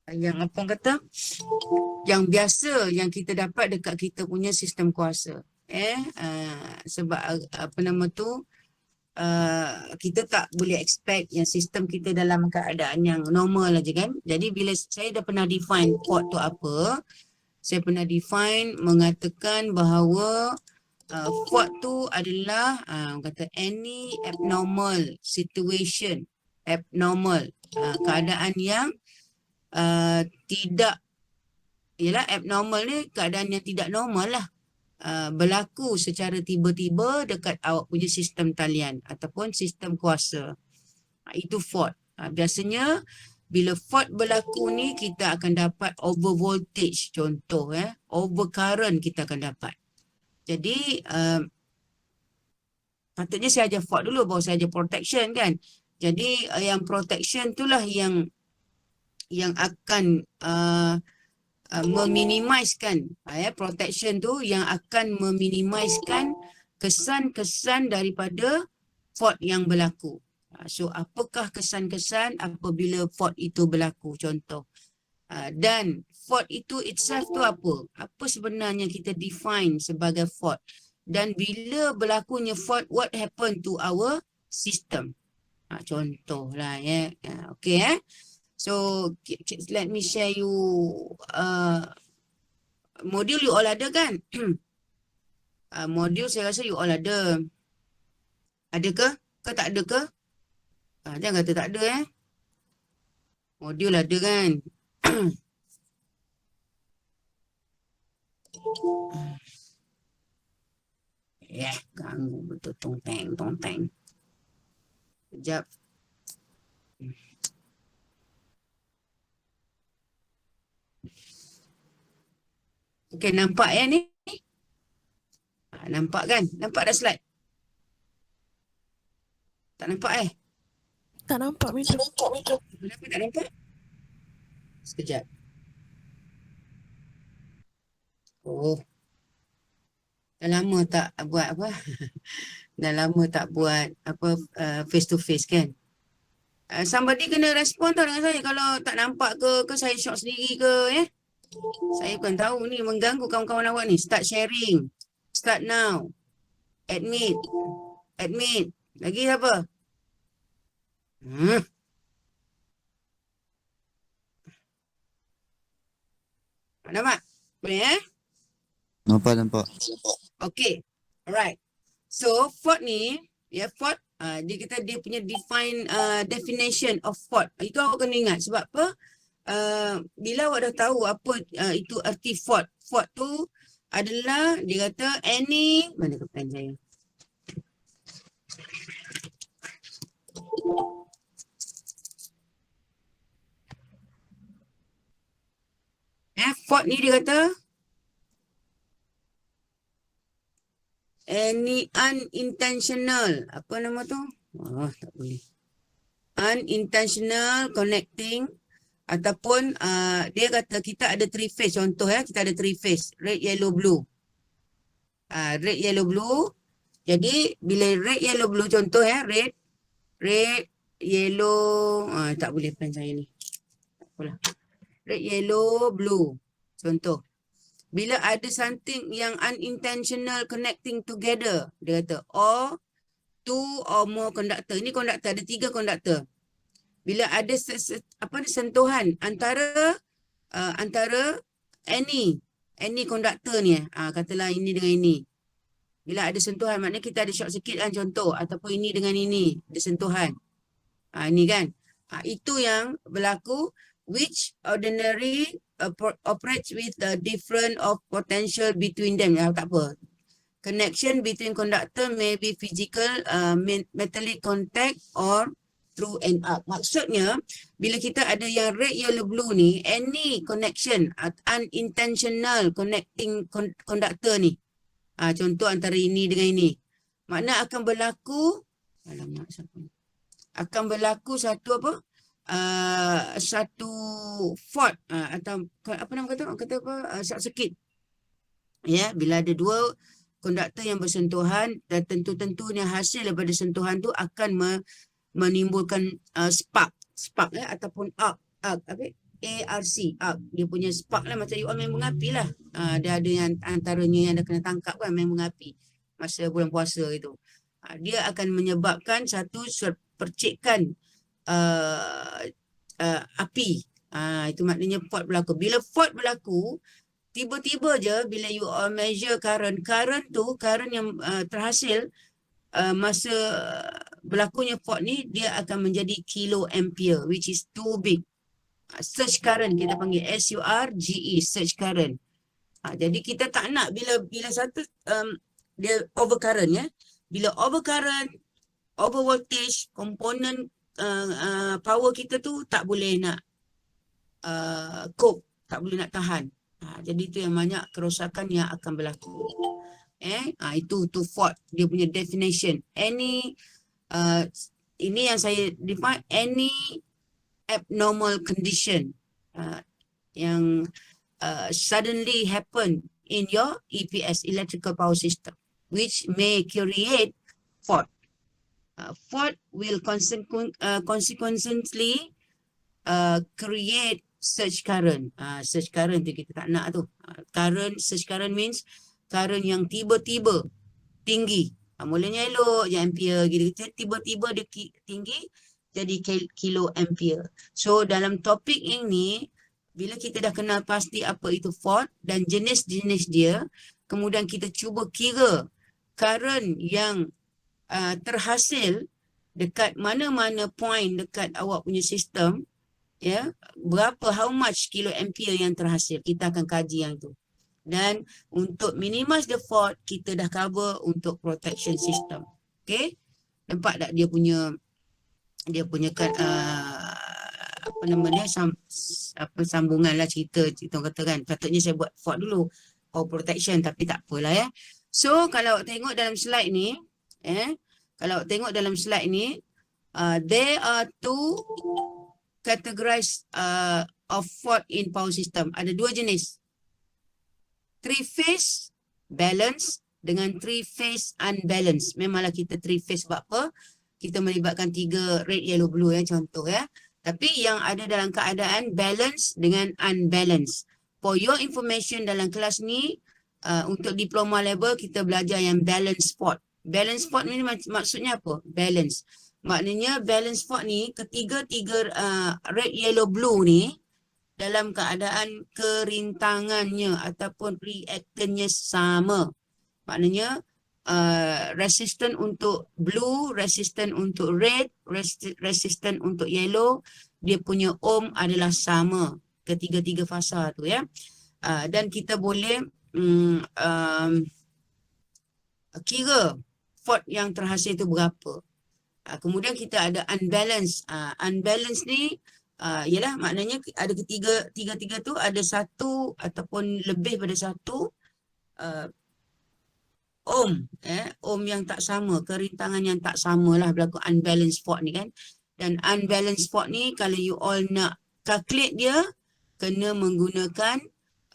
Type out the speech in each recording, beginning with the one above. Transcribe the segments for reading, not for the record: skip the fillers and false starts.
yang apa orang kata, yang biasa yang kita dapat dekat kita punya sistem kuasa. Sebab apa nama tu, kita tak boleh expect yang sistem kita dalam keadaan yang normal aja kan. Jadi bila saya dah pernah define fault tu apa, saya pernah define mengatakan bahawa fault tu adalah kata any abnormal situation, abnormal keadaan yang tidak, ialah abnormal ni keadaan yang tidak normal lah, berlaku secara tiba-tiba dekat awak punya sistem talian ataupun sistem kuasa. Itu fault. Biasanya bila fault berlaku ni kita akan dapat over voltage, contoh over current kita akan dapat. Jadi patutnya saya ajar fault dulu baru saya ajar protection kan. Jadi yang protection itulah yang akan meminimaliskan protection tu yang akan meminimaliskan kesan-kesan daripada fault yang berlaku. So apakah kesan-kesan apabila fault itu berlaku, contoh. Dan fault itu itself tu apa? Apa sebenarnya kita define sebagai fault? Dan bila berlakunya fault, what happen to our system? Contohlah okay. So let me share you modul you all ada kan? Modul saya rasa you all ada. Ada ke? Ke tak ada ke? Jangan kata tak ada Modul ada kan? Ganggu betul tong-teng. Sekejap. Okey, nampak ni? Nampak kan? Nampak dah slide? Tak nampak Tak nampak, Mitu. Kenapa tak nampak? Sekejap. Oh. Dah lama tak buat apa? Dah lama tak buat apa face to face kan? Somebody kena respon tau dengan saya kalau tak nampak ke saya shock sendiri ke Saya bukan tahu ni mengganggu kawan-kawan awak ni. Start sharing. Start now. Admit. Lagi siapa? Nampak? Boleh Nampak. Okay. Alright. So, fault ni, fault, dia punya definition of fault. Itu awak kena ingat. Sebab apa? Bila awak dah tahu apa itu arti fault. Fault tu adalah, dia kata any, mana ke pen saya? Fault ni dia kata any unintentional, apa nama tu? Tak boleh. Unintentional connecting ataupun dia kata kita ada 3 phase, contoh kita ada 3 phase, red, yellow, blue. Red, yellow, blue. Jadi bila red, yellow, blue, contoh red, yellow, tak boleh pen saya ni. Tak apalah. Red, yellow, blue. Contoh. Bila ada something yang unintentional connecting together, dia kata or 2 or more conductor. Ini conductor, ada 3 conductor. Bila ada sentuhan antara any conductor ni, katalah ini dengan ini. Bila ada sentuhan, maknanya kita ada short circuit kan, contoh, ataupun ini dengan ini, ada sentuhan. Ini kan. Itu yang berlaku, which ordinary operates with the different of potential between them. Tak apa. Connection between conductor may be physical, metallic contact or through and up. Maksudnya, bila kita ada yang red, yellow, blue ni, any connection, unintentional connecting conductor ni, contoh antara ini dengan ini, makna akan berlaku, akan berlaku satu apa? Satu fault atau apa nama kata? Kata apa? Short circuit. Bila ada 2 konduktor yang bersentuhan dan tentu-tentunya hasil daripada sentuhan tu akan menimbulkan spark ataupun arc. ARC, arc. Dia punya spark lah, macam you all main bunga api lah. Dia ada yang antaranya yang dah kena tangkap kan, main bunga api masa bulan puasa itu. Dia akan menyebabkan satu percikan api. Itu maknanya fault berlaku. Bila fault berlaku, tiba-tiba je bila you all measure current yang terhasil masa berlakunya fault ni, dia akan menjadi kilo ampere, which is too big. Surge current kita panggil SURGE, surge current. Jadi kita tak nak bila satu dia overcurrent ya. Bila overcurrent, over voltage, komponen power kita tu tak boleh nak cope, tak boleh nak tahan. Jadi itu yang banyak kerosakan yang akan berlaku. Itu fault, dia punya definition. Any ini yang saya define, any abnormal condition yang suddenly happen in your EPS, electrical power system, which may create fault. Fault will consequently create surge current. Surge current tu kita tak nak tu. Surge current means current yang tiba-tiba tinggi. Mulanya elok je ampere gitu. Tiba-tiba dia tinggi jadi kilo ampere. So dalam topik ini, bila kita dah kenal pasti apa itu fault dan jenis-jenis dia, kemudian kita cuba kira current yang terhasil dekat mana-mana point dekat awak punya sistem, ya, berapa, how much kilo ampere yang terhasil, kita akan kaji yang tu. Dan untuk minimize the fault, kita dah cover untuk protection system. Okay, nampak tak dia punya kan apa nama dia, sambungan lah cerita kata kan. Patutnya saya buat fault dulu, power protection, tapi tak apalah ya. So kalau tengok dalam slide ni, there are two categories of fault in power system. Ada dua jenis. Three phase balance dengan three phase unbalance. Memanglah kita three phase sebab apa? Kita melibatkan 3 red, yellow, blue ya, contoh ya. Tapi yang ada dalam keadaan balance dengan unbalance. For your information, dalam kelas ni untuk diploma level kita belajar yang balance fault. Balance fault ni maksudnya apa? Balance. Maknanya balance fault ni ketiga-tiga red, yellow, blue ni dalam keadaan kerintangannya ataupun reactannya sama. Maknanya resistant untuk blue, resistant untuk red, resistant untuk yellow, dia punya ohm adalah sama ketiga-tiga fasa tu ya. Dan kita boleh kira fault yang terhasil itu berapa. Kemudian kita ada unbalance. Unbalance ni ialah maknanya ada tiga-tiga tu ada satu ataupun lebih pada satu ohm, ohm yang tak sama, kerintangan yang tak sama lah berlaku unbalance fault ni kan. Dan unbalance fault ni kalau you all nak calculate dia, kena menggunakan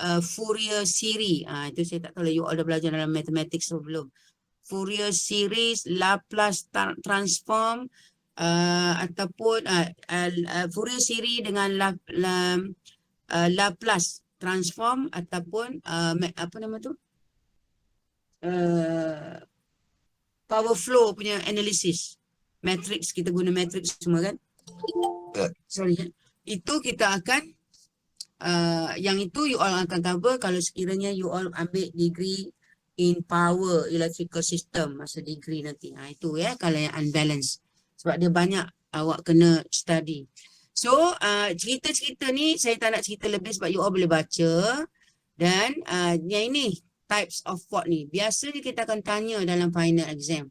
Fourier series. Itu saya tak tahu lah you all dah belajar dalam mathematics sebelum. Fourier series, Laplace transform, ataupun Fourier series dengan Laplace transform ataupun apa nama tu? Power flow punya analysis. Matrix, kita guna matrix semua kan. Sorry. Itu kita akan yang itu you all akan cover kalau sekiranya you all ambil degree in power electrical system masa degree nanti. Itu ya kalau yang unbalance. Sebab dia banyak awak kena study. So cerita-cerita ni saya tak nak cerita lebih sebab you all boleh baca. Dan yang ini types of fault ni. Biasanya kita akan tanya dalam final exam.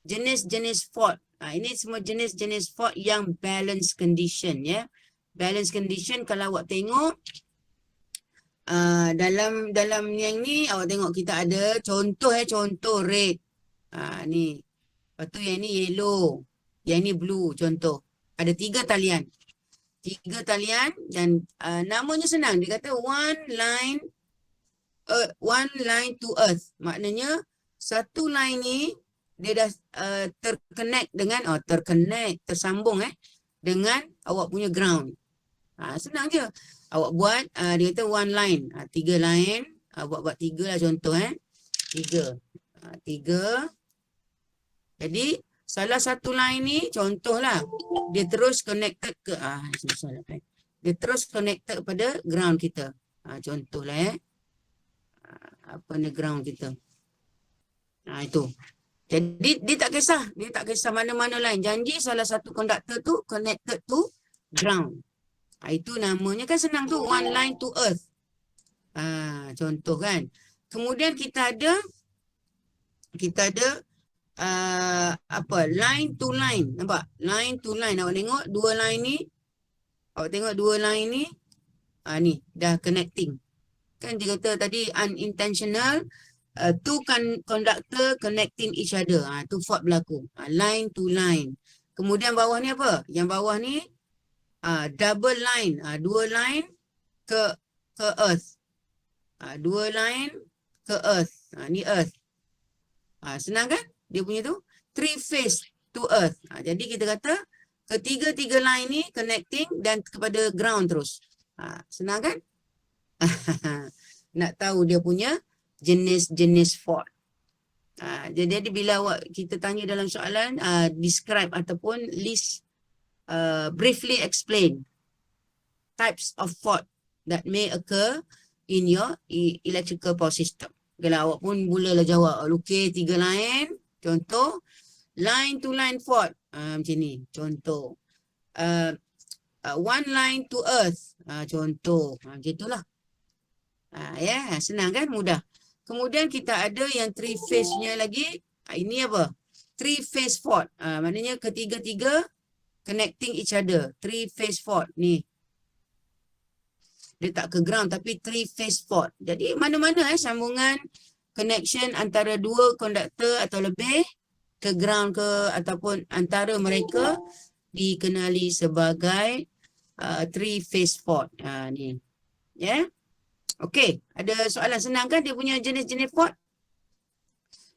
Jenis-jenis fault. Ini semua jenis-jenis fault yang balance condition ya. Balance condition kalau awak tengok dalam yang ni awak tengok kita ada contoh red. Ni. Lepas tu yang ni yellow. Yang ni blue contoh. Ada 3 talian. 3 talian dan namanya senang. Dia kata one line to earth. Maknanya satu line ni dia dah tersambung dengan awak punya ground. Senang je. Awak buat, dia kata one line. 3 line. Buat 3 lah contoh 3. 3. Jadi, salah satu line ni, contohlah. Dia terus connected ke, susah lah kan. Dia terus connected pada ground kita. Contohlah apa ni ground kita. Itu. Jadi, dia tak kisah. Dia tak kisah mana-mana line. Janji salah satu konduktor tu connected to ground. Itu namanya kan senang tu. One line to earth. Contoh kan. Kemudian kita ada line to line. Nampak? Line to line. Awak tengok dua line ni. Awak tengok dua line ni. Ni dah connecting. Kan dia kata tadi unintentional. Two conductor connecting each other. Tu fault berlaku. Line to line. Kemudian bawah ni apa? Yang bawah ni double line. Dua line ke earth. Dua line ke earth. Ni earth. Senang kan? Dia punya tu. Three phase to earth. Jadi kita kata ketiga-tiga line ni connecting dan kepada ground terus. Senang kan? Nak tahu dia punya jenis-jenis fault. Jadi bila kita tanya dalam soalan, describe ataupun list, briefly explain types of fault that may occur in your electrical power system. Kalau awak pun mulalah jawab, okey 3 line, contoh, line to line fault, macam ni, contoh. One line to earth, contoh, macam itulah. Senang kan, mudah. Kemudian kita ada yang three phase-nya lagi. Ini apa? Three phase fault. Maknanya ketiga-tiga connecting each other. Three phase fault ni. Dia tak ke ground tapi three phase fault. Jadi mana-mana sambungan connection antara dua konduktor atau lebih ke ground ke ataupun antara mereka dikenali sebagai three phase fault. Ni. Ya. Okey, ada soalan senang kan dia punya jenis-jenis fault?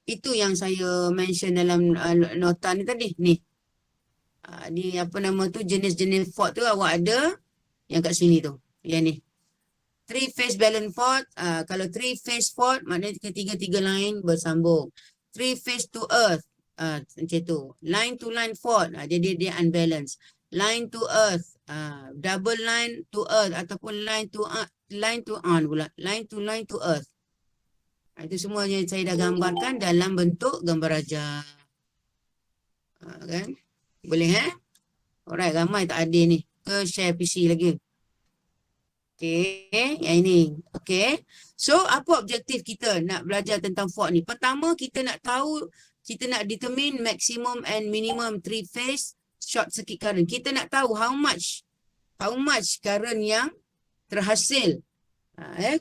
Itu yang saya mention dalam nota ni tadi. Ni. Ni apa nama tu, jenis-jenis fault tu awak ada yang kat sini tu. Yang ni. Three phase balance fault. Kalau three phase fault maknanya ketiga-tiga line bersambung. Three phase to earth. Macam tu. Line to line fault. Jadi dia unbalance. Line to earth. Double line to earth ataupun line to pula. Line to earth. Itu semua yang saya dah gambarkan dalam bentuk gambar rajah. Kan? Boleh Alright, ramai tak ada ni. Ke share PC lagi. Okay, yang ini. Okay. So, apa objektif kita nak belajar tentang fault ni? Pertama, kita nak tahu, kita nak determine maximum and minimum three phase short circuit current. Kita nak tahu how much current yang terhasil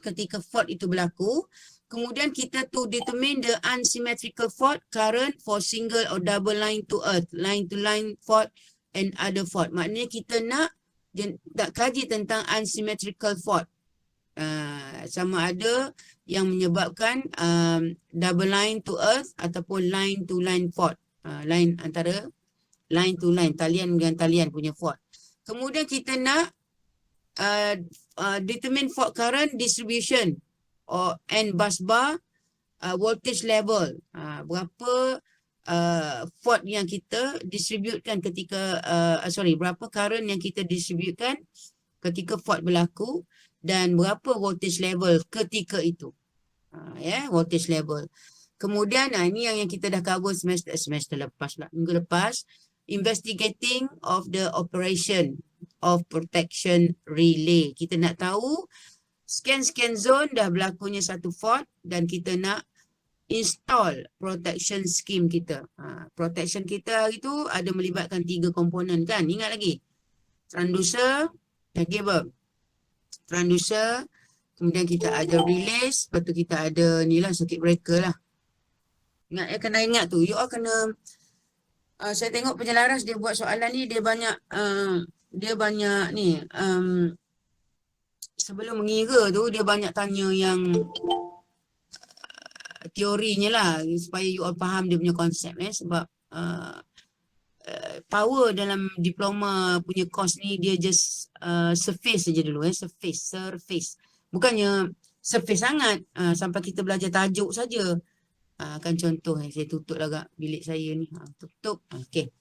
ketika fault itu berlaku. Kemudian kita to determine the unsymmetrical fault current for single or double line to earth, line to line fault and other fault. Maknanya kita nak kaji tentang unsymmetrical fault. Sama ada yang menyebabkan double line to earth ataupun line to line fault. Line antara line to line, talian dengan talian punya fault. Kemudian kita nak determine fault current distribution and bus bar voltage level. Berapa fault yang kita distributekan ketika berapa current yang kita distributekan ketika fault berlaku dan berapa voltage level ketika itu. Voltage level. Kemudian ini yang kita dah cover semester lepas lah, minggu lepas, investigating of the operation of protection relay. Kita nak tahu scan zone dah berlakunya satu fault dan kita nak install protection scheme kita. Protection kita hari tu ada melibatkan 3 komponen kan? Ingat lagi? Transducer, lagi apa? Transducer, kemudian kita ada release, lepas tu kita ada ni lah circuit breaker lah. Ingat, kena ingat tu. You all kena, saya tengok penyelaras dia buat soalan ni, dia banyak ni, sebelum mengira tu dia banyak tanya yang teorinya lah supaya you all faham dia punya konsep sebab power dalam diploma punya course ni dia just surface saja dulu surface. Bukannya surface sangat sampai kita belajar tajuk saja. Kan contoh saya tutup lah agak bilik saya ni. Tutup. Okey.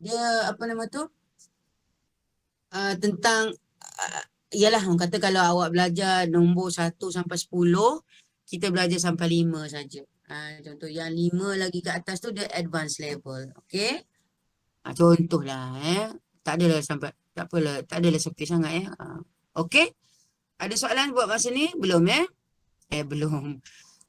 Dia apa nama tu? Tentang ialah orang kata kalau awak belajar nombor 1 sampai 10, kita belajar sampai 5 saja. Contoh yang 5 lagi ke atas tu dia advanced level. Okey? Contohlah tak adalah sampai tak apalah, tak adalah sepi sangat Okey? Ada soalan buat masa ni? Belum belum.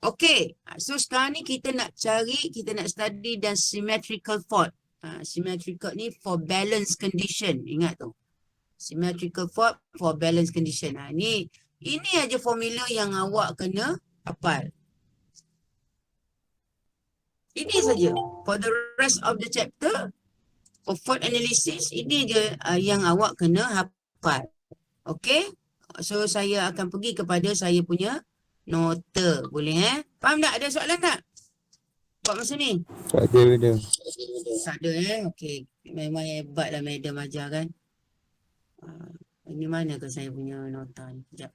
Okey. So sekarang ni kita nak study dan symmetrical fault. Symmetrical ni for balance condition. Ingat tu. Symmetrical fault for balance condition. Ini aja formula yang awak kena hafal. Ini saja. For the rest of the chapter, for fault analysis, ini je yang awak kena hafal. Okey? So, saya akan pergi kepada saya punya nota. Boleh Faham tak? Ada soalan tak? Buat masa ni? Tak ada, madam. Tak ada Okey. Memang hebatlah madam ajar kan. Ini mana ke saya punya nota ni? Sekejap.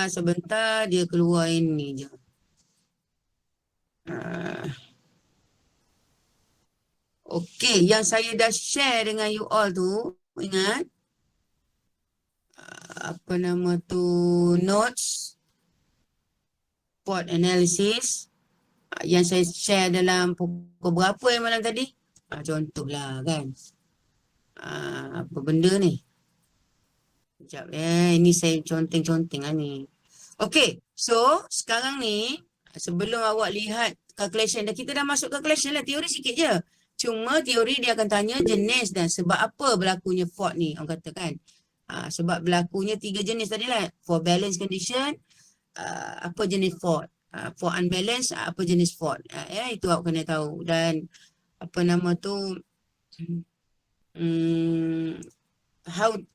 Sebentar dia keluar ini je. Okey, yang saya dah share dengan you all tu, ingat? Apa nama tu? Notes. Fault analysis. Yang saya share dalam pukul berapa malam tadi? Contohlah kan. Apa benda ni? Sekejap ini saya conteng-conteng lah ni. Okey, so sekarang ni sebelum awak lihat calculation, kita dah masuk calculation lah, teori sikit je. Cuma teori dia akan tanya jenis dan sebab apa berlakunya fault ni, orang kata kan. Sebab berlakunya 3 jenis tadi lah. For balance condition, apa jenis fault. For unbalance, apa jenis fault. Itu awak kena tahu. Dan apa nama tu,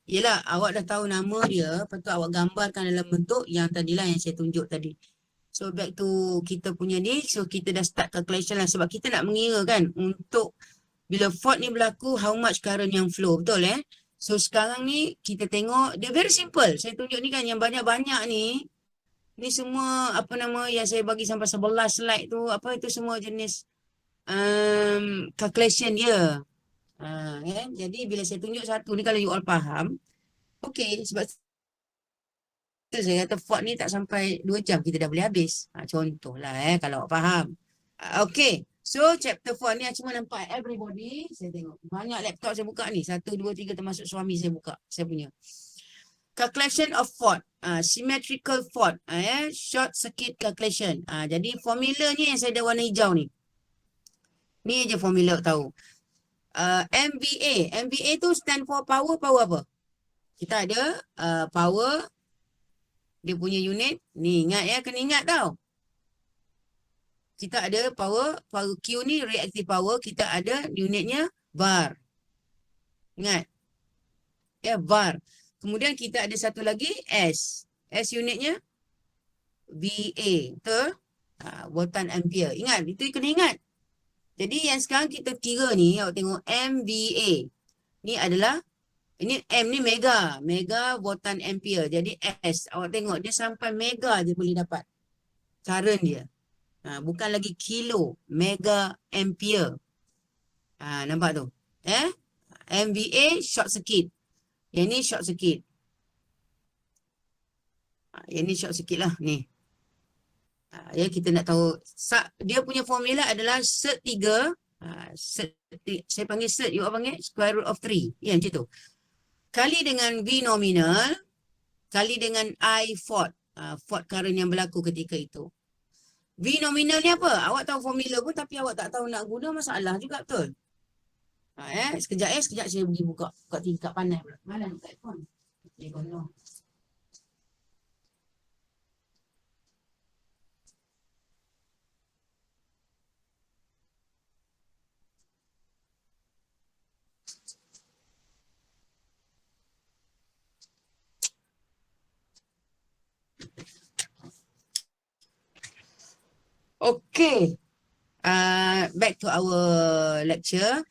yelah awak dah tahu nama dia, lepas tu awak gambarkan dalam bentuk yang tadilah yang saya tunjuk tadi. So back to kita punya ni, so kita dah start calculation lah sebab kita nak mengira kan untuk bila fault ni berlaku, how much current yang flow, betul So sekarang ni kita tengok, dia very simple. Saya tunjuk ni kan yang banyak-banyak ni semua apa nama yang saya bagi sampai 11 slide tu, apa itu semua jenis calculation dia. Jadi bila saya tunjuk satu ni, kalau you all faham, okey, sebab saya kata fault ni tak sampai 2 jam kita dah boleh habis. Contohlah kalau awak faham. Okey, so chapter 4 ni cuma nampak everybody. Saya tengok banyak laptop saya buka ni. 1, 2, 3 termasuk suami saya buka. Saya punya. Calculation of fault. Symmetrical fault. Short circuit calculation. Jadi formulanya yang saya dah warna hijau ni. Ni je formula tahu. MVA. MVA tu stand for power apa? Kita ada power, dia punya unit. Ni ingat kena ingat tau. Kita ada power Q ni reactive power, kita ada unitnya var. Ingat? Var. Kemudian kita ada satu lagi S. S unitnya VA. Betul? Voltan ampere. Ingat, itu kena ingat. Jadi yang sekarang kita kira ni, awak tengok MVA. Ni adalah, ini M ni mega voltan ampere. Jadi S, awak tengok dia sampai mega je boleh dapat current dia. Bukan lagi kilo, mega ampere. Nampak tu? MVA short circuit. Yang ni short circuit. Yang ni short circuit lah ni. Kita nak tahu dia punya formula adalah cert 3. Saya panggil cert, you panggil square root of 3. Ya, macam tu. Kali dengan V nominal, kali dengan I fault. Fault current yang berlaku ketika itu. V nominal ni apa? Awak tahu formula pun tapi awak tak tahu nak guna, masalah juga, betul? Sekejap saya pergi buka tingkat panas pula. Mana buka iPhone? Dia kono. Okay. Back to our lecture.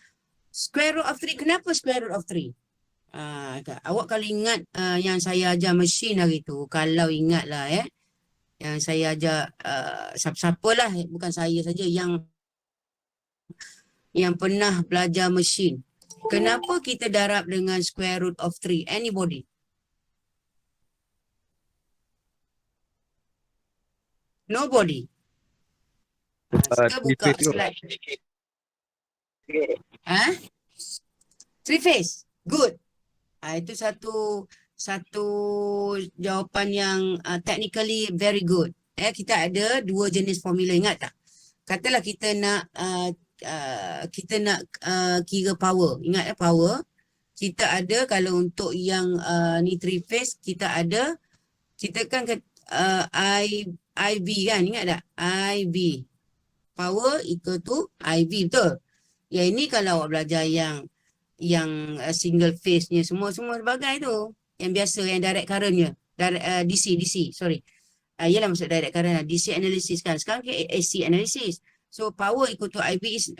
Square root of 3. Kenapa square root of 3? Awak kalau ingat yang saya ajar mesin hari tu, kalau ingat lah yang saya ajar siapa-siapa lah, bukan saya saja yang pernah belajar mesin. Kenapa kita darab dengan square root of 3? Anybody? Nobody? Sila buka slide. Three phase. Good. Itu satu jawapan yang technically very good. Kita ada dua jenis formula, ingat tak? Katalah kita nak kira power. Ingat power. Kita ada kalau untuk yang ni three phase, kita kan IB kan, ingat tak? IB. Power equal to IB, betul? Yang ini kalau awak belajar yang single phase nya semua sebagai tu. Yang biasa, yang direct current-nya. DC, sorry. Ialah maksud direct current, DC analysis kan. Sekarang ke AC analysis. So power equal to IB is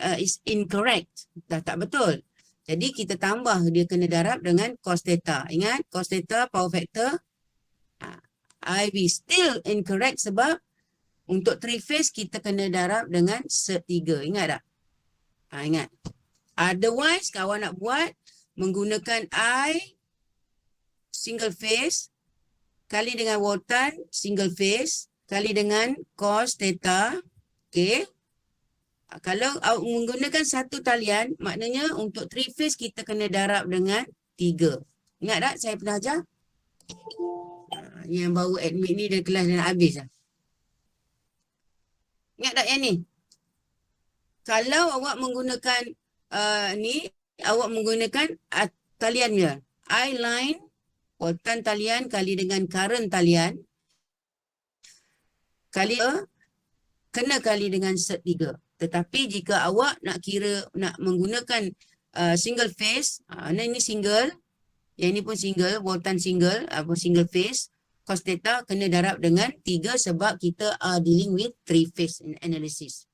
incorrect. Dah tak betul. Jadi kita tambah, dia kena darab dengan cos theta. Ingat, cos theta power factor. IB still incorrect sebab untuk three phase kita kena darab dengan sert 3. Ingat tak? Ingat. Otherwise, kawan nak buat menggunakan I single phase kali dengan voltan single phase kali dengan cos theta. Okay. Kalau menggunakan satu talian, maknanya untuk three phase kita kena darab dengan 3. Ingat tak saya pernah ajar? Yang baru admit ni dia kelas dah nak habis lah. Ingat tak yang ni? Kalau awak menggunakan awak menggunakan taliannya. I line, voltan talian kali dengan current talian, kena kali dengan sert 3. Tetapi jika awak nak menggunakan single phase, ini single, yang ini pun single, voltan single, single phase, cos theta kena darab dengan 3 sebab kita are dealing with three phase analysis.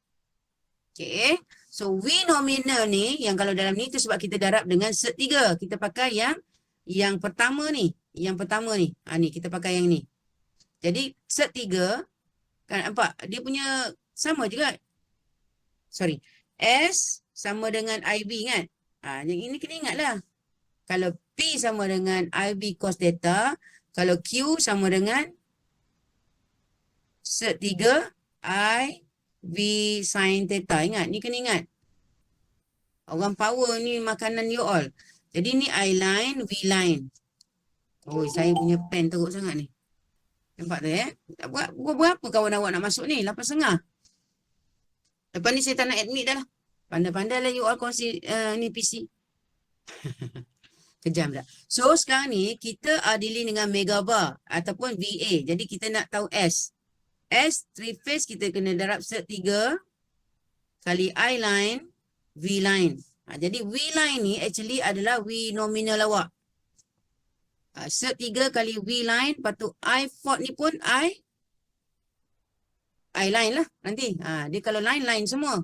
Okay. So V nominal ni, yang kalau dalam ni tu sebab kita darab dengan sert 3. Kita pakai yang pertama ni. Yang pertama ni. Ni kita pakai yang ni. Jadi sert 3, kan nampak? Dia punya sama juga. Sorry. S sama dengan IB kan? Yang ini kena ingat lah. Kalau P sama dengan IB cos theta, kalau Q sama dengan sert 3, I V sin theta. Ingat, ni kena ingat. Orang power ni makanan you all. Jadi ni I line, V line. Oh, saya punya pen teruk sangat ni. Nampak tu Berapa kawan awak nak masuk ni? 8.5. Lepas ni saya tak nak admit dah lah. Pandai-pandai lah you all kongsi ni PC. Kejam dah. So sekarang ni kita dealing dengan megabar ataupun VA. Jadi kita nak tahu S. S, three phase kita kena darab sert 3 kali I line, V line. Jadi V line ni actually adalah V nominal awak. Sert 3 kali V line, lepas tu I fault ni pun I line lah nanti. Dia kalau line semua.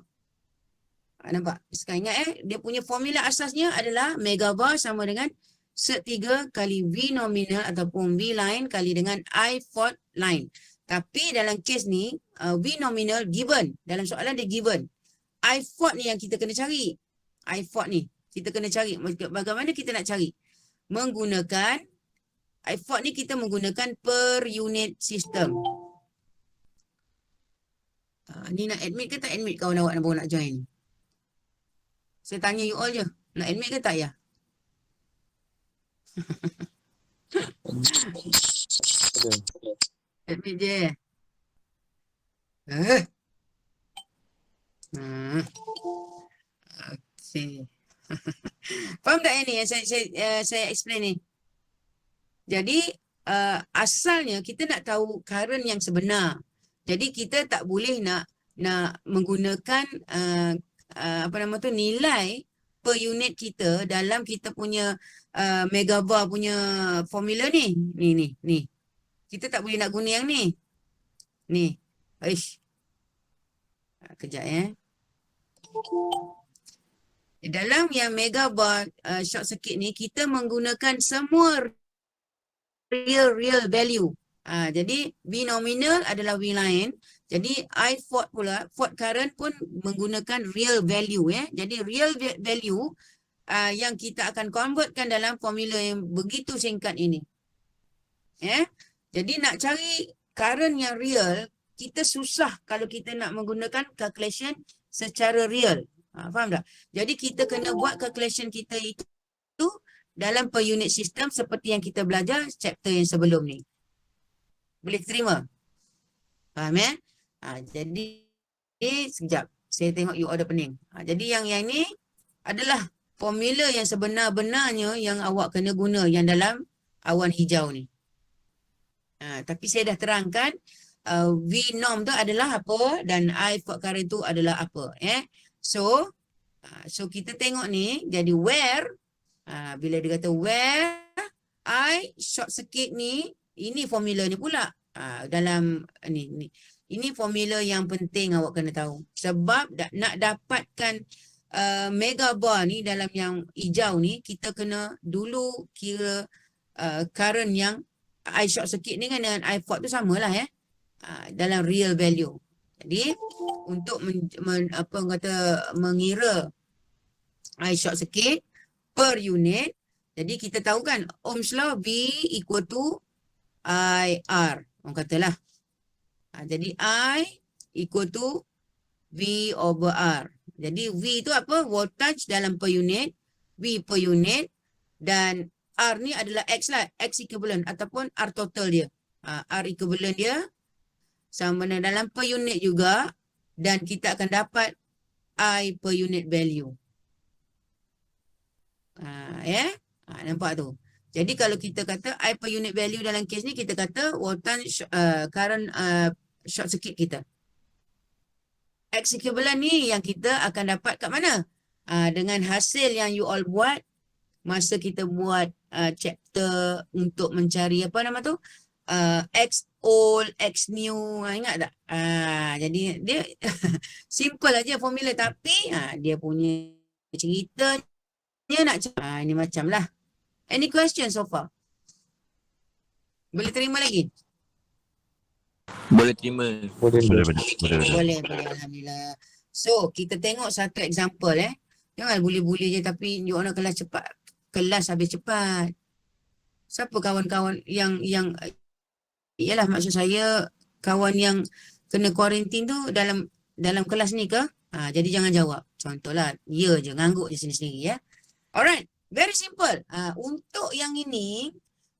Nampak? Sekarang ingat dia punya formula asasnya adalah megabar sama dengan sert 3 kali V nominal ataupun V line kali dengan I fault line. Tapi dalam kes ni, V nominal given. Dalam soalan dia given. I fault ni yang kita kena cari. I fault ni. Kita kena cari. Bagaimana kita nak cari? Menggunakan, I fault ni kita menggunakan per unit system. Ni nak admit ke tak admit kawan awak baru nak join? Saya tanya you all je. Nak admit ke tak ya? Admit je. Okay. Faham tak ini yang saya explain ni? Jadi asalnya kita nak tahu current yang sebenar. Jadi kita tak boleh nak menggunakan nilai per unit kita dalam kita punya megabar punya formula ni. Ni. Kita tak boleh nak guna yang ni. Ni. Kejap Dalam yang megabar short circuit ni, kita menggunakan semua real value. Jadi V nominal adalah V line. Jadi I fault pula, fault current pun menggunakan real value. Jadi real value yang kita akan convertkan dalam formula yang begitu singkat ini. Jadi nak cari current yang real, kita susah kalau kita nak menggunakan calculation secara real. Faham tak? Jadi kita kena buat calculation kita itu dalam per unit system seperti yang kita belajar chapter yang sebelum ni. Boleh terima? Faham jadi sekejap. Saya tengok you ada pening. Jadi yang ni adalah formula yang sebenar-benarnya yang awak kena guna yang dalam awan hijau ni. Tapi saya dah terangkan V norm tu adalah apa dan I fault current tu adalah apa. So kita tengok ni, jadi where, bila dia kata where I short circuit ni, ini formula ni pula. Dalam ni. Ini formula yang penting awak kena tahu. Sebab nak dapatkan megabar ni dalam yang hijau ni, kita kena dulu kira current yang I short circuit ni kan dengan I fault tu samalah dalam real value. Jadi untuk mengira I short circuit per unit, jadi kita tahu kan Ohm's law V equal to IR. Orang katalah. Jadi I equal to V over R. Jadi V itu apa? Voltage dalam per unit, V per unit, dan R ni adalah X lah, X equivalent ataupun R total dia. R equivalent dia sama dalam per unit juga, dan kita akan dapat I per unit value. Nampak tu. Jadi kalau kita kata I per unit value dalam kes ni, kita kata voltage current short circuit kita. X equivalent ni yang kita akan dapat kat mana? Dengan hasil yang you all buat masa kita buat chapter untuk mencari apa nama tu? X old, X new. Ingat tak? Jadi dia simple aja formula, tapi dia punya ceritanya nak ini macam lah. Any question so far? Boleh terima lagi? Boleh terima. Boleh. Alhamdulillah. So, kita tengok satu example Jangan boleh-boleh je tapi you orang kelas cepat. Kelas habis cepat. Siapa kawan-kawan yang ialah maksud saya kawan yang kena kuarantin tu dalam kelas ni ke? Jadi jangan jawab. Contohlah, ya je, ngangguk je sendiri-sendiri Alright, very simple. Untuk yang ini,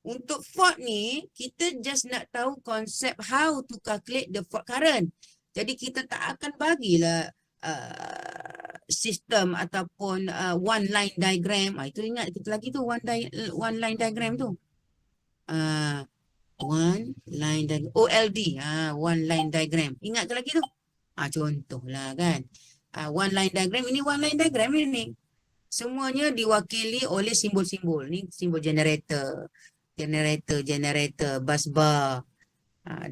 untuk fault ni, kita just nak tahu konsep how to calculate the fault current. Jadi kita tak akan bagilah sistem ataupun one line diagram. Itu ingat kita lagi tu one line diagram tu. One line diagram. OLD. One line diagram. Ingat ke lagi tu? Contohlah kan. One line diagram. Ini one line diagram ini. Semuanya diwakili oleh simbol-simbol. Ni simbol generator, bus bar.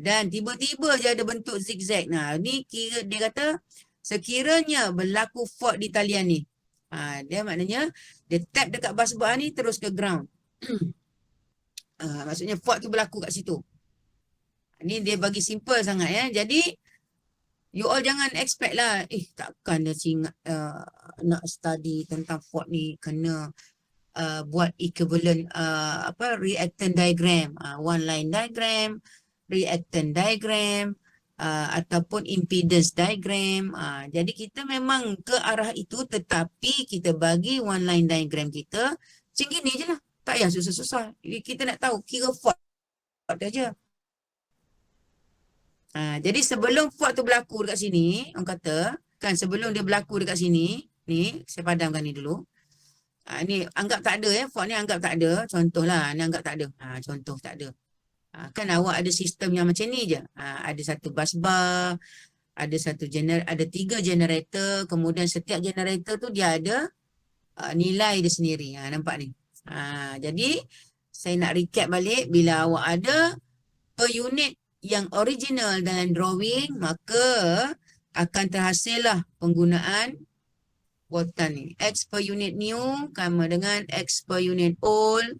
Dan tiba-tiba je ada bentuk zigzag. Ni kira dia kata sekiranya berlaku fault di talian ni. Dia maknanya dia tap dekat bus bar ni terus ke ground. Maksudnya fault tu berlaku kat situ. Ni dia bagi simple sangat Jadi you all jangan expect lah, takkan dia ingat nak study tentang fault ni kena buat equivalent reactant diagram, one line diagram, reactant diagram, ataupun impedance diagram. Jadi kita memang ke arah itu, tetapi kita bagi one line diagram kita macam gini je lah. Tak payah susah-susah. Kita nak tahu kira fault aja. Jadi sebelum fault tu berlaku dekat sini, orang kata, kan sebelum dia berlaku dekat sini, ni saya padamkan ni dulu. Ni anggap tak ada fault ni anggap tak ada. Contohlah, ni anggap tak ada. Contoh tak ada. Kan awak ada sistem yang macam ni je. Ada satu bus bar, ada ada 3 generator, kemudian setiap generator tu dia ada nilai dia sendiri. Nampak ni. Jadi saya nak recap balik, bila awak ada per unit yang original dalam drawing, maka akan terhasil lah penggunaan voltan ni. X per unit new sama dengan X per unit old.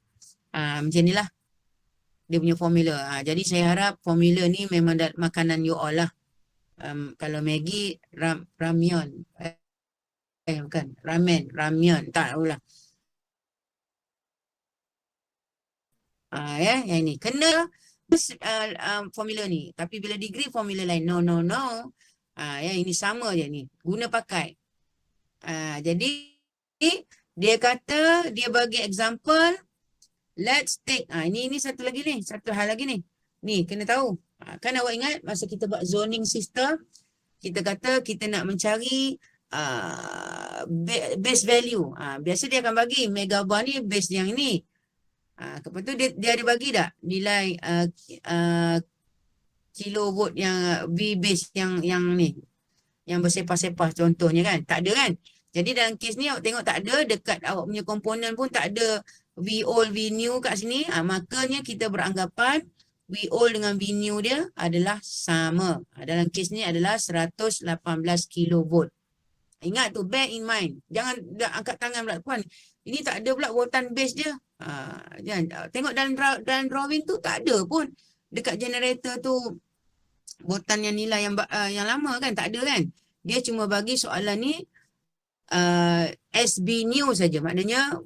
Macam ni lah dia punya formula. Jadi saya harap formula ni memang makanan you all lah. Kalau Maggi, ramyeon. Bukan. Ramyeon. Tak tahulah. Yang ni. Kena formula ni. Tapi bila degree formula lain. No. Ini sama je ni. Guna pakai. Jadi dia kata, dia bagi example. Let's take. Ini satu lagi ni. Satu hal lagi ni. Ni kena tahu. Kan awak ingat masa kita buat zoning system. Kita kata kita nak mencari base value. Biasa dia akan bagi megabar ni base yang ni. Lepas tu dia ada bagi tak nilai kilovolt yang V base yang ni. Yang bersepah-sepah contohnya kan. Tak ada kan. Jadi dalam kes ni awak tengok tak ada. Dekat awak punya komponen pun tak ada V old, V new kat sini. Makanya kita beranggapan V old dengan V new dia adalah sama. Dalam kes ni adalah 118 kilovolt. Ingat tu, bear in mind. Jangan angkat tangan pula. Puan, ini tak ada pula voltan base dia. Tengok dalam drawing tu tak ada pun. Dekat generator tu voltan yang nilai yang lama kan. Tak ada kan. Dia cuma bagi soalan ni SB new saja. Maknanya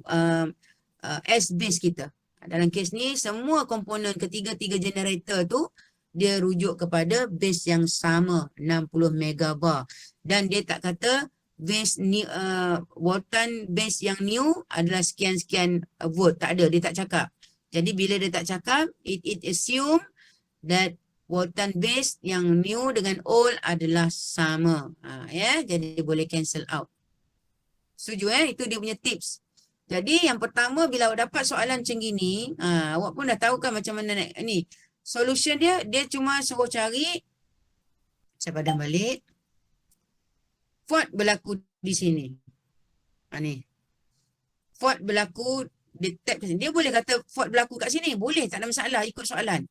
S base kita. Dalam kes ni semua komponen ketiga-tiga generator tu dia rujuk kepada base yang sama 60 megabar. Dan dia tak kata base ni voltan base yang new adalah sekian-sekian volt. Tak ada, dia tak cakap. Jadi bila dia tak cakap, it assume that voltan base yang new dengan old adalah sama. Jadi dia boleh cancel out. Setuju Itu dia punya tips. Jadi yang pertama bila awak dapat soalan macam gini, awak pun dah tahu kan macam mana ni. Solution dia cuma suruh cari, saya padam balik. Fault berlaku di sini. Ni. Fault berlaku detect kat sini. Dia boleh kata fault berlaku kat sini. Boleh, tak ada masalah ikut soalan.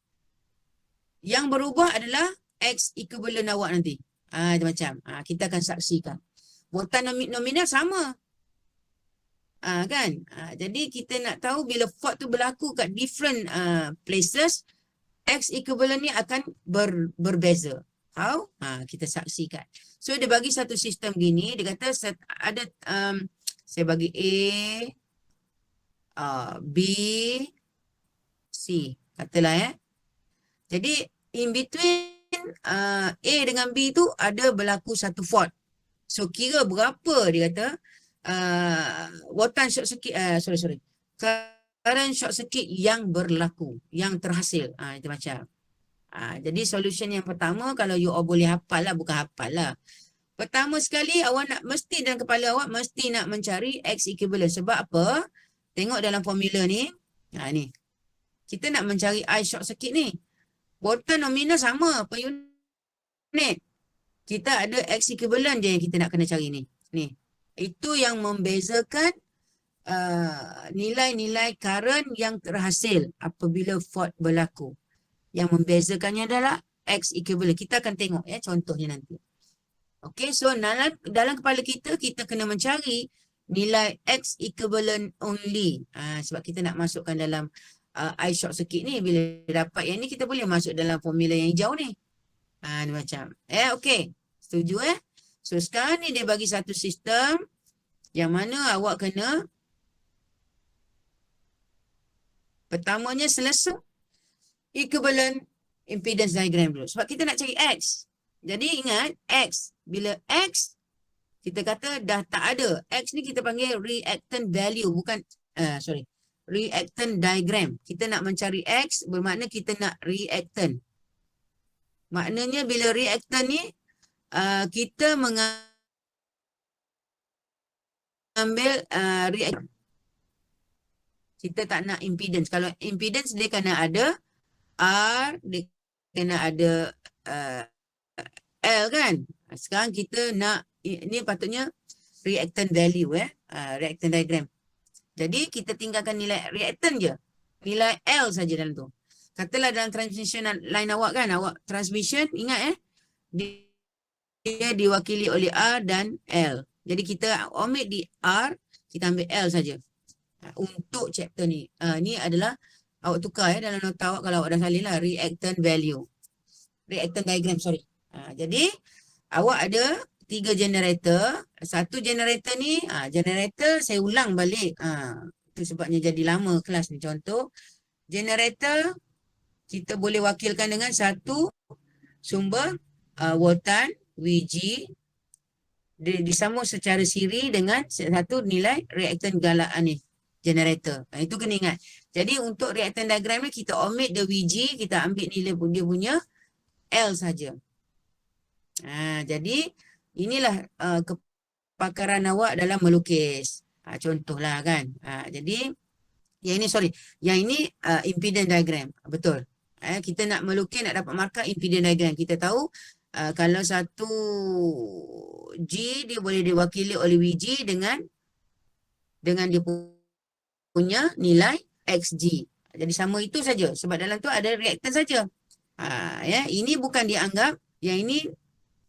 Yang berubah adalah X equivalent awak nanti. Itu macam. Kita akan saksikan. Voltan nominal sama. Kan? Jadi kita nak tahu bila fault tu berlaku kat different places, X equivalent ni akan berbeza. How? Kita saksikan. So dia bagi satu sistem gini, dia kata ada saya bagi A, B, C. Katalah Jadi in between A dengan B tu ada berlaku satu fault. So kira berapa dia kata voltan short circuit, current short circuit yang berlaku, yang terhasil. Itu macam. Jadi solution yang pertama, kalau you all boleh hafal lah, bukan hafal lah. Pertama sekali awak nak, mesti dalam kepala awak mesti nak mencari X equivalent. Sebab apa? Tengok dalam formula ni. Ni. Kita nak mencari I short circuit ni. Voltan nominal sama per unit. Kita ada X equivalent je yang kita nak kena cari ni. Ni. Itu yang membezakan nilai-nilai current yang terhasil apabila fault berlaku. Yang membezakannya adalah X equivalent. Kita akan tengok contohnya nanti. Okay, so dalam kepala kita kena mencari nilai X equivalent only. Sebab kita nak masukkan dalam I short circuit ni. Bila dapat yang ni, kita boleh masuk dalam formula yang hijau ni. Ni macam. Okay. Setuju So sekarang ni dia bagi satu sistem yang mana awak kena pertamanya selesai equivalent impedance diagram dulu. Sebab kita nak cari X. Jadi ingat X. Bila X kita kata dah tak ada. X ni kita panggil reactant value. Bukan, reactant diagram. Kita nak mencari X bermakna kita nak reactant. Maknanya bila reactant ni kita mengambil reactant. Kita tak nak impedance. Kalau impedance dia kena ada R, dia kena ada L kan. Sekarang kita nak, ini patutnya reactant value reactant diagram. Jadi kita tinggalkan nilai reactant je. Nilai L saja dalam tu. Katalah dalam transmission line awak kan, awak transmission ingat dia diwakili oleh R dan L. Jadi kita omit di R, kita ambil L saja. Untuk chapter ni. Ni adalah awak tukar dalam nota awak kalau awak dah salin lah. Reactant value. Reactant diagram, sorry. Jadi awak ada 3 generator. Satu generator ni, generator saya ulang balik. Itu sebabnya jadi lama kelas ni. Contoh, generator kita boleh wakilkan dengan satu sumber voltan VG disambung secara siri dengan satu nilai reaktan galaan ni, generator. Itu kena ingat. Jadi untuk reaktan diagram ni kita omit the VG, kita ambil nilai dia punya L saja. Jadi inilah kepakaran awak dalam melukis. Contohlah kan. Jadi yang ini yang ini impedance diagram. Betul. Kita nak melukis, nak dapat markah impedance diagram. Kita tahu kalau satu G dia boleh diwakili oleh VG dengan dia punya nilai XG. Jadi sama itu saja. Sebab dalam tu ada reaktan saja. Ini bukan dianggap, yang ini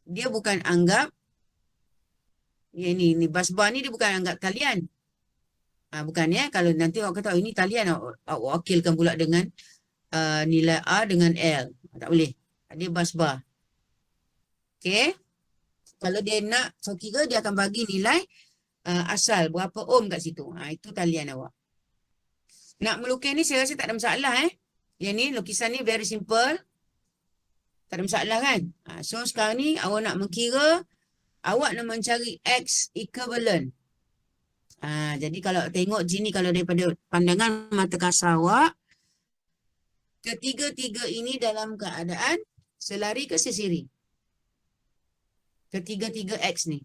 dia bukan anggap, yang ini bus bar ni dia bukan anggap talian. Bukan ya. Kalau nanti awak kata ini talian, awak wakilkan pula dengan nilai R dengan L. Tak boleh. Dia bus bar. Okay. Kalau dia nak kira, dia akan bagi nilai asal berapa ohm kat situ. Itu talian awak. Nak melukis ni saya rasa tak ada masalah Yang ni lukisan ni very simple. Tak ada masalah kan. So sekarang ni awak nak mengkira, awak nak mencari X equivalent. Jadi kalau tengok sini, kalau daripada pandangan mata kasar awak, ketiga-tiga ini dalam keadaan selari ke sesiri. Ketiga-tiga X ni.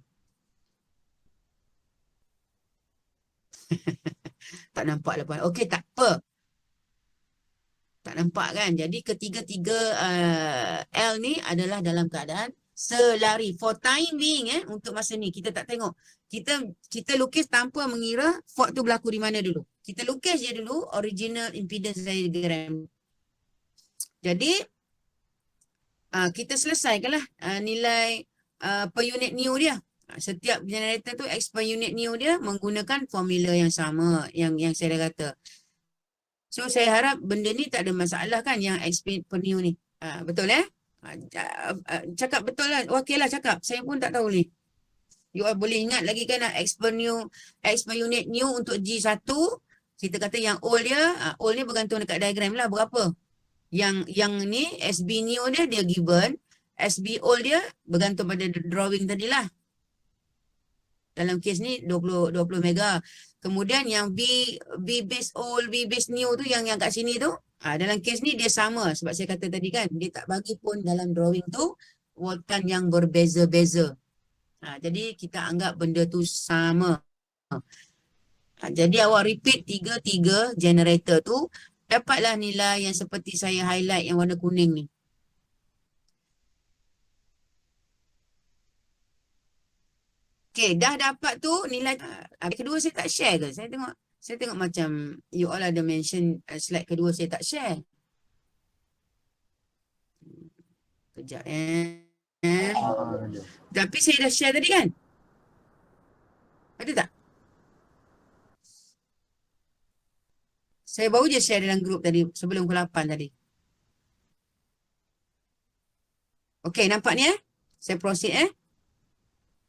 Tak nampak lepas. Okey, tak apa. Tak nampak kan? Jadi ketiga-tiga L ni adalah dalam keadaan selari. For time being untuk masa ni kita tak tengok. Kita lukis tanpa mengira fault tu berlaku di mana dulu. Kita lukis je dulu original impedance diagram. Jadi kita selesaikanlah nilai per unit new dia. Setiap generator tu X per unit new dia menggunakan formula yang sama yang saya dah kata. So saya harap benda ni tak ada masalah kan yang X per new ni. Betul cakap betul lah. Okey lah cakap. Saya pun tak tahu ni. You all boleh ingat lagi kan X per unit new untuk G1. Kita kata yang old dia, old ni bergantung dekat diagram lah berapa. Yang ni SB new dia given. SB old dia bergantung pada drawing tadilah. Dalam kes ni 20 mega. Kemudian yang B base old, B base new tu yang kat sini tu, dalam kes ni dia sama sebab saya kata tadi kan, dia tak bagi pun dalam drawing tu voltan yang berbeza-beza. Jadi kita anggap benda tu sama. Jadi awak repeat 3 generator tu, dapatlah nilai yang seperti saya highlight yang warna kuning ni. Okay, dah dapat tu nilai. Kedua saya tak share ke? Saya tengok macam you all ada mention slide kedua saya tak share. Kejap Tapi saya dah share tadi kan? Ada tak? Saya baru je share dalam grup tadi sebelum pukul 8 tadi. Okay, nampak ni Saya proceed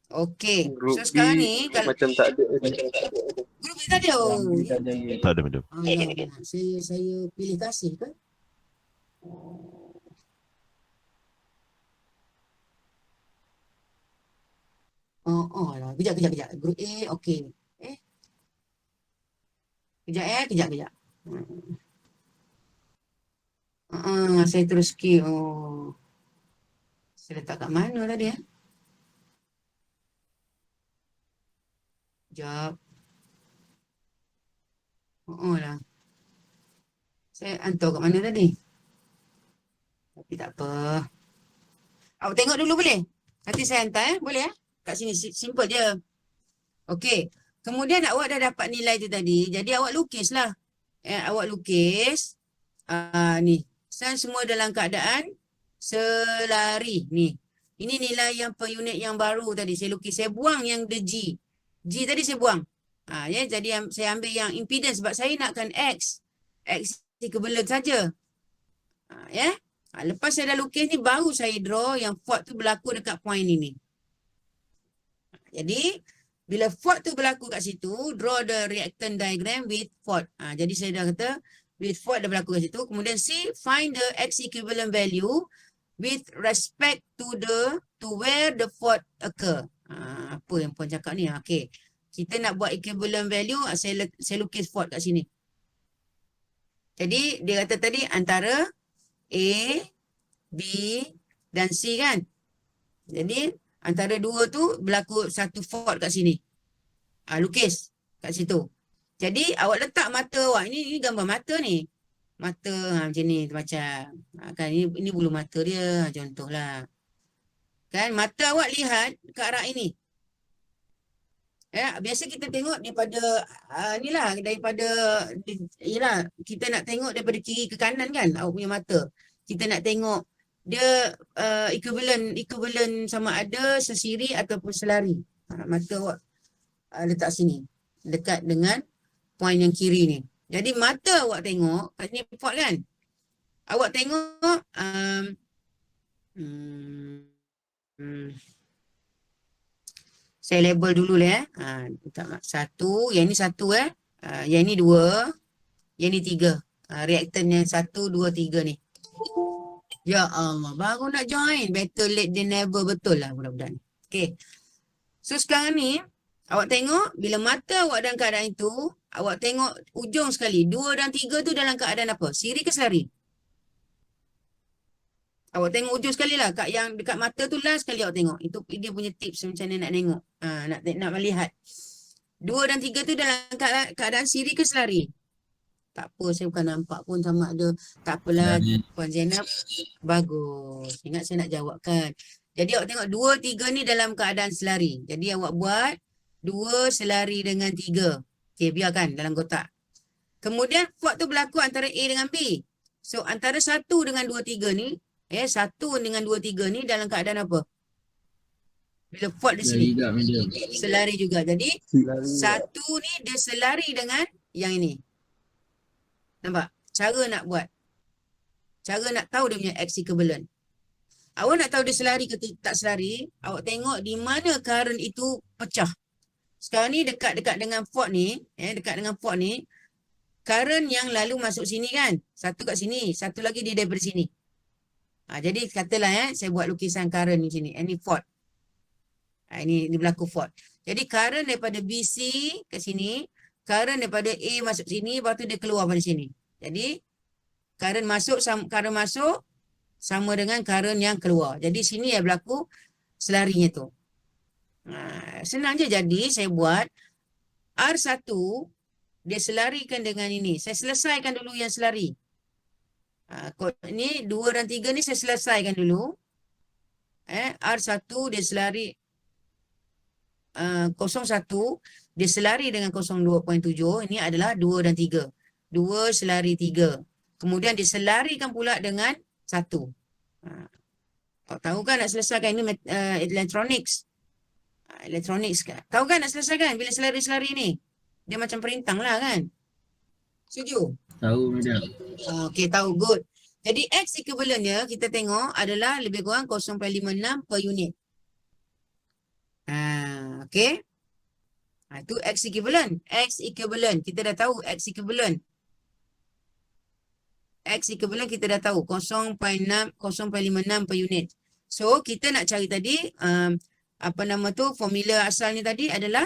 Okey. So sekarang ni kalau macam tak ada. grup ni tak ada. Tak ada, madam. Saya pilih kasih ke? Lah. Kejap. Grup A, okey. Kejap. Saya terus skip. Saya letak kat mana tadi Sekejap. Lah. Saya hantar kat mana tadi? Tapi tak apa. Awak tengok dulu boleh? Nanti saya hantar boleh Kat sini simple je. Okey. Kemudian awak dah dapat nilai tu tadi. Jadi awak lukislah. Awak lukis. Ni. Semua dalam keadaan selari. Ni. Ini nilai yang per unit yang baru tadi. Saya lukis. Saya buang yang the G. G tadi saya buang. Ya, jadi saya ambil yang impedance sebab saya nakkan X. X equivalent saja. Ya. Lepas saya dah lukis ni, baru saya draw yang fault tu berlaku dekat point ini. Jadi, bila fault tu berlaku kat situ, draw the reactant diagram with fault. Jadi saya dah kata, with fault dah berlaku kat situ. Kemudian C, find the X equivalent value with respect to where the fault occur. Apa yang puan cakap ni? Okay. Kita nak buat equivalent value, saya lukis fault kat sini. Jadi, dia kata tadi antara A, B dan C kan. Jadi, antara dua tu berlaku satu fault kat sini. Lukis kat situ. Jadi, awak letak mata awak. Ini gambar mata ni. Mata macam ni macam. Kan ini bulu mata dia. Contohlah. Kan mata awak lihat ke arah ini. Ya, biasa kita tengok daripada inilah daripada yalah, kita nak tengok daripada kiri ke kanan kan awak punya mata. Kita nak tengok dia equivalent sama ada sesiri ataupun selari. Mata awak letak sini dekat dengan point yang kiri ni. Jadi mata awak tengok kat sini fault kan. Awak tengok saya label dulu lah satu, yang ni satu yang ni dua, yang ni tiga. Reactant yang 1, 2, 3 ni. Ya Allah, baru nak join. Better late than never, betul lah budak-budak ni. Okay. So sekarang ni, awak tengok bila mata awak dalam keadaan itu, awak tengok ujung sekali. 2 dan 3 tu dalam keadaan apa? Siri ke selari? Awak tengok ujung sekali lah. Yang dekat mata tu last sekali awak tengok. Itu dia punya tips macam mana nak tengok. Nak melihat. 2 dan 3 tu dalam keadaan siri ke selari? Tak apa, saya bukan nampak pun sama ada. Tak apalah, Puan Zainab. Bagus. Ingat saya nak jawabkan. Jadi awak tengok 2, 3 ni dalam keadaan selari. Jadi awak buat 2 selari dengan 3. Okey, biarkan dalam kotak. Kemudian fault tu berlaku antara A dengan B. So antara 1 dengan 2, 3 ni, 1 dengan 2, 3 ni dalam keadaan apa? Bila fault di sini. Selari juga. Jadi 1 ni dia selari dengan yang ini. Nampak? Cara nak buat. Cara nak tahu dia punya X equivalent. Awak nak tahu dia selari ke tak selari, awak tengok di mana current itu pecah. Sekarang ni dekat dengan fault ni, dekat dengan fault ni, current yang lalu masuk sini kan. Satu kat sini, satu lagi dia daripada sini. Jadi katalah saya buat lukisan current di sini. Ini fault. Ini berlaku fault. Jadi current daripada BC ke sini, current daripada A masuk sini, lepas tu dia keluar pada sini. Jadi current masuk sama dengan current yang keluar. Jadi sini berlaku selarinya tu. Senang je. Jadi saya buat R1 dia selarikan dengan ini. Saya selesaikan dulu yang selari. Ni 2 dan 3 ni saya selesaikan dulu. R1 dia selari 01 dia selari dengan 02.7. Ini adalah 2 dan 3. 2 selari 3. Kemudian diselarikan pula dengan 1. Tahu kan nak selesaikan ini electronics. Electronics kan. Tahu kan nak selesaikan bila selari-selari ni. Dia macam perintang lah kan. Setuju? Tahu macam. Okay, tahu. Good. Jadi X equivalentnya kita tengok adalah lebih kurang 0.56 per unit. Okay. Itu X equivalent. X equivalent. Kita dah tahu X equivalent. X equivalent kita dah tahu 0.56 per unit. So kita nak cari tadi apa nama tu, formula asalnya tadi adalah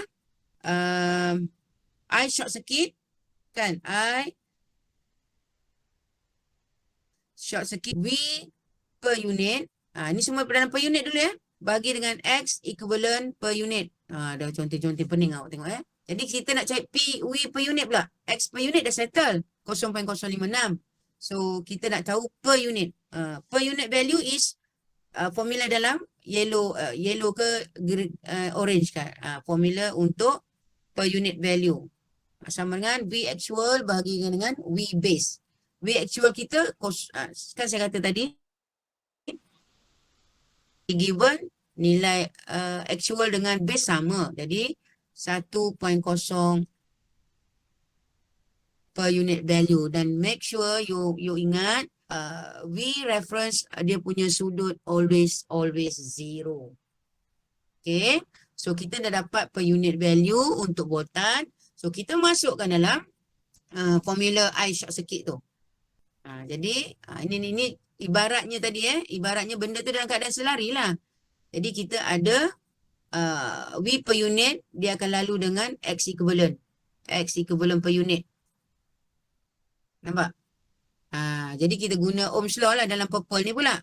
I short circuit kan, I short circuit V per unit. Ini semua dalam per unit dulu bagi dengan X equivalent per unit. Dah contoh-contoh pening awak tengok Jadi kita nak cari P V per unit pula. X per unit dah settle 0.056. So kita nak tahu per unit. Per unit value is formula dalam yellow ke orange kan. Formula untuk per unit value. Sama dengan V actual bahagikan dengan V base. V actual kita kan saya kata tadi given nilai actual dengan base sama. Jadi 1.0 per unit value, dan make sure you ingat we reference dia punya sudut always zero. Okay, so kita dah dapat per unit value untuk voltan. So kita masukkan dalam formula I short circuit tu. Jadi ini ibaratnya tadi ibaratnya benda tu dalam keadaan selari lah. Jadi kita ada V per unit, dia akan lalu dengan X equivalent. X equivalent per unit. Nampak? Jadi kita guna Ohm's law lah dalam purple ni pula.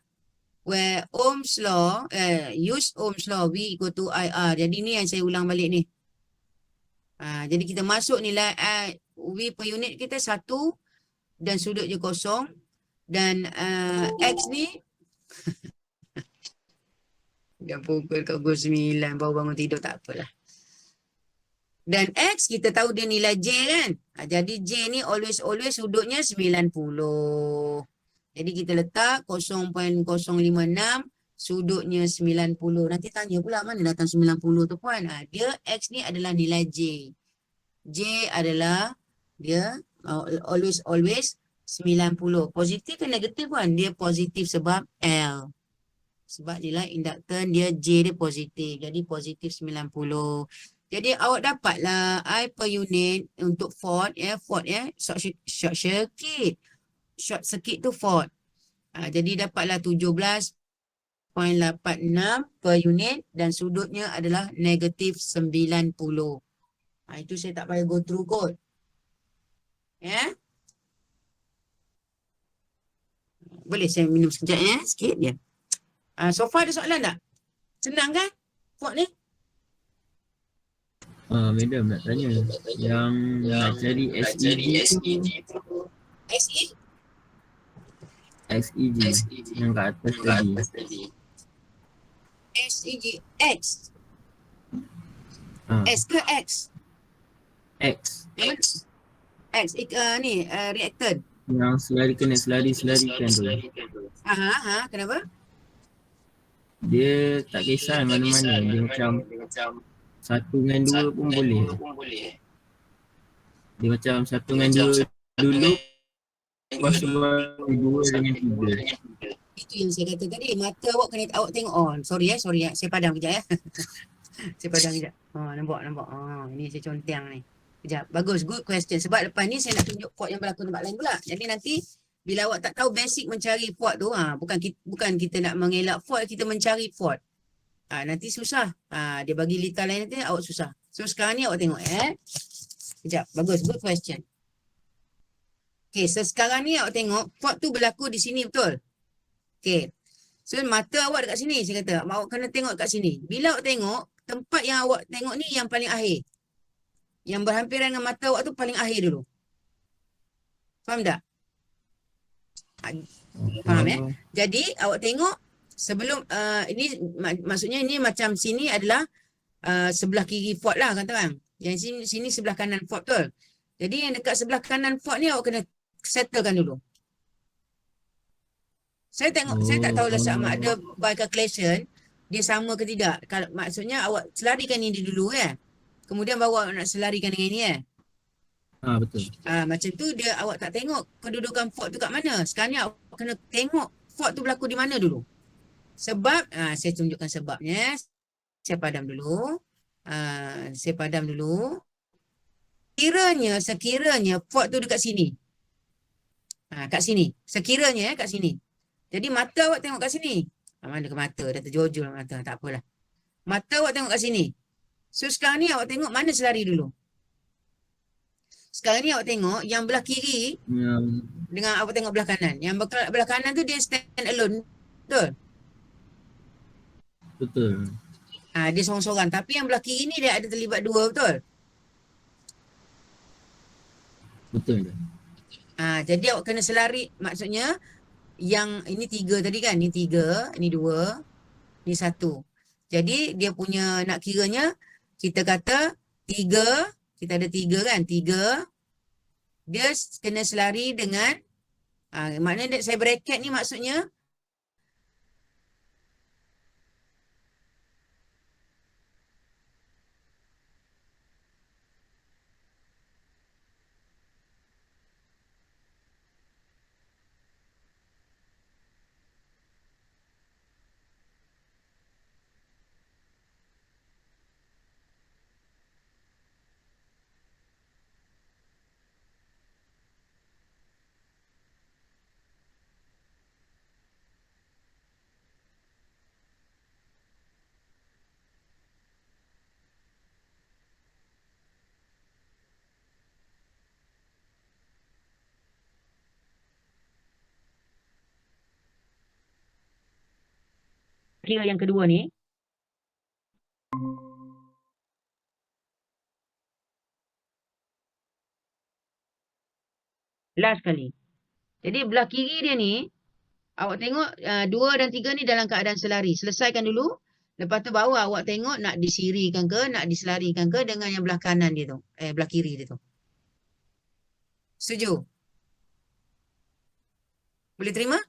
Where Ohm's law, use Ohm's law, V equal to IR. Jadi ni yang saya ulang balik ni. Jadi kita masuk nilai V per unit kita 1 dan sudut je kosong. Dan X ni dah pukul kat pukul 9 baru bangun tidur, tak apalah. Dan X kita tahu dia nilai J kan. Jadi J ni always sudutnya 90. Jadi kita letak 0.056 sudutnya 90. Nanti tanya pula mana datang 90 tu puan. Dia X ni adalah nilai J. J adalah dia always 90. Positif ke negatif puan? Dia positif sebab L. Sebab nilai inductance dia J dia positif. Jadi positif 90. Jadi awak dapatlah I per unit untuk Ford short circuit. Short circuit tu Ford. Jadi dapatlah 17.86 per unit dan sudutnya adalah negatif 90. Itu saya tak payah go through code. Ya. Boleh saya minum sekejap sikit je. So far ada soalan tak? Senang kan? Ford ni? Madam nak tanya. Yang nak cari SEG tu. SEG yang kat atas tadi. SEG X. S ke X? X. X ni reactant. Yang selarikan tu. Kenapa? Dia tak kisah mana-mana. Dia macam 1 dengan 2 pun boleh. Dia macam 1 dengan 2 dulu. Lepas tu 2 dengan 3. Itu yang saya kata tadi. Mata awak kena awak tengok. Sorry. Saya padam kejap Saya padam kejap. Nampak. Ini saya conteng ni. Kejap. Bagus. Good question. Sebab lepas ni saya nak tunjuk Ford yang berlaku tempat lain pula. Jadi nanti bila awak tak tahu basic mencari Ford tu, bukan kita nak mengelak Ford, kita mencari Ford. Nanti susah. Dia bagi lita lain nanti awak susah. So sekarang ni awak tengok Kejap. Bagus. Good question. Okay. So sekarang ni awak tengok Ford tu berlaku di sini betul? Okay. So mata awak dekat sini saya kata. Awak kena tengok dekat sini. Bila awak tengok, tempat yang awak tengok ni yang paling akhir. Yang berhampiran dengan mata awak tu paling akhir dulu. Faham tak? Faham Jadi awak tengok sebelum ini maksudnya ini macam sini adalah sebelah kiri Ford lah katakan. Yang sini sebelah kanan Ford betul. Jadi yang dekat sebelah kanan Ford ni awak kena settlekan dulu. Saya tengok saya tak tahu lah sama ada by calculation dia sama ke tidak. Kalau maksudnya awak selarikan ini dulu kemudian baru awak nak selarikan dengan ini Betul. Macam tu dia awak tak tengok kedudukan Ford tu kat mana. Sekarang ni awak kena tengok Ford tu berlaku di mana dulu. Sebab saya tunjukkan sebabnya. Saya padam dulu. Sekiranya Ford tu dekat sini. Kat sini. Sekiranya kat sini. Jadi mata awak tengok kat sini. Mana ke mata? Dah terjojol mata. Tak apalah. Mata awak tengok kat sini. So sekarang ni awak tengok mana selari dulu. Sekarang ni awak tengok yang belah kiri dengan awak tengok belah kanan. Yang belah kanan tu dia stand alone. Betul? Betul. Dia seorang-seorang. Tapi yang belah kiri ni dia ada terlibat dua, betul? Betul. Jadi awak kena selari. Maksudnya yang ini 3 tadi kan. Ini 3, ini 2, ini 1. Jadi dia punya nak kiranya kita kata 3. Kita ada 3 kan? 3. Dia kena selari dengan maknanya saya bracket ni maksudnya skill yang kedua ni. Last kali. Jadi belah kiri dia ni, awak tengok 2 dan 3 ni dalam keadaan selari. Selesaikan dulu. Lepas tu baru awak tengok nak disirikan ke, nak diselarikan ke dengan yang belah kanan dia tu. Belah kiri dia tu. Setuju? Boleh terima?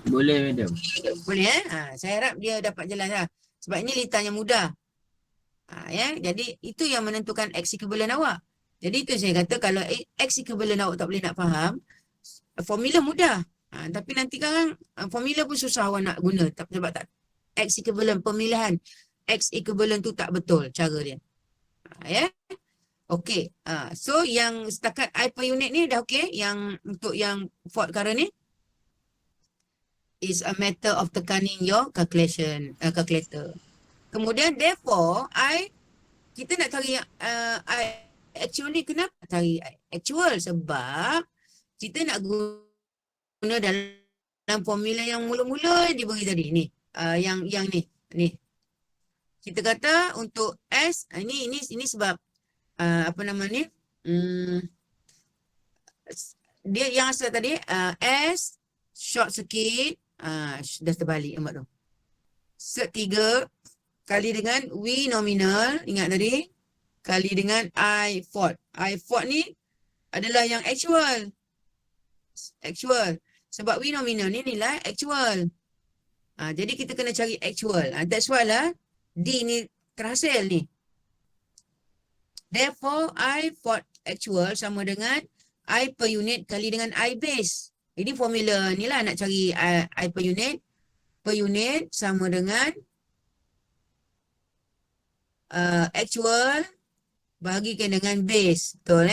Boleh, madam. Boleh saya harap dia dapat jelas lah. Sebab ini litar yang mudah. Jadi itu yang menentukan X equivalent awak. Jadi itu saya kata kalau X equivalent awak tak boleh nak faham, formula mudah. Tapi nanti kan formula pun susah awak nak guna sebab tak X equivalent pemilihan X equivalent tu tak betul cara dia. Okey. So yang setakat I per unit ni dah okey. Yang untuk yang Ford current ni is a matter of tekaning your calculator. Kemudian therefore kita nak cari I actual ni, kenapa cari actual? Sebab kita nak guna dalam formula yang mula-mula diberi tadi ni. Yang ni. Kita kata untuk S ini sebab apa nama ni? Dia yang asal tadi S short circuit dah terbalik nampak tu. Set 3 kali dengan V nominal, ingat tadi, kali dengan I Ford. I Ford ni adalah yang actual. Sebab V nominal ni nilai actual. Jadi kita kena cari actual. That's why lah D ni terhasil ni. Therefore, I Ford actual sama dengan I per unit kali dengan I base. Ini formula ni lah nak cari I per unit. Per unit sama dengan actual bahagikan dengan base. Betul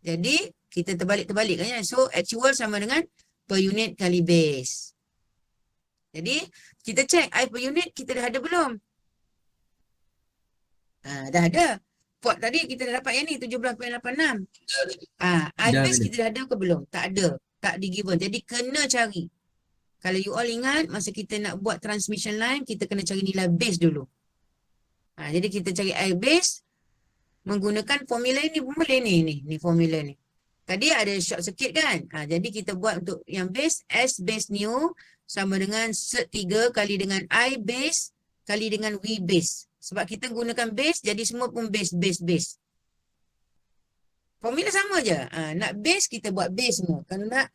Jadi kita terbalik-terbalik kan. So actual sama dengan per unit kali base. Jadi kita cek I per unit kita dah ada belum? Dah ada. Ford tadi kita dah dapat yang ni 17.86. I base kita dah ada ke belum? Tak ada. Tak di given. Jadi kena cari. Kalau you all ingat masa kita nak buat transmission line kita kena cari nilai base dulu. Jadi kita cari I base menggunakan formula ini pun boleh ni formula ni. Tadi ada short circuit kan? Jadi kita buat untuk yang base S base new sama dengan set 3 kali dengan I base kali dengan V base. Sebab kita gunakan base jadi semua pun base. Formula sama je. Nak base kita buat base semua. Kalau nak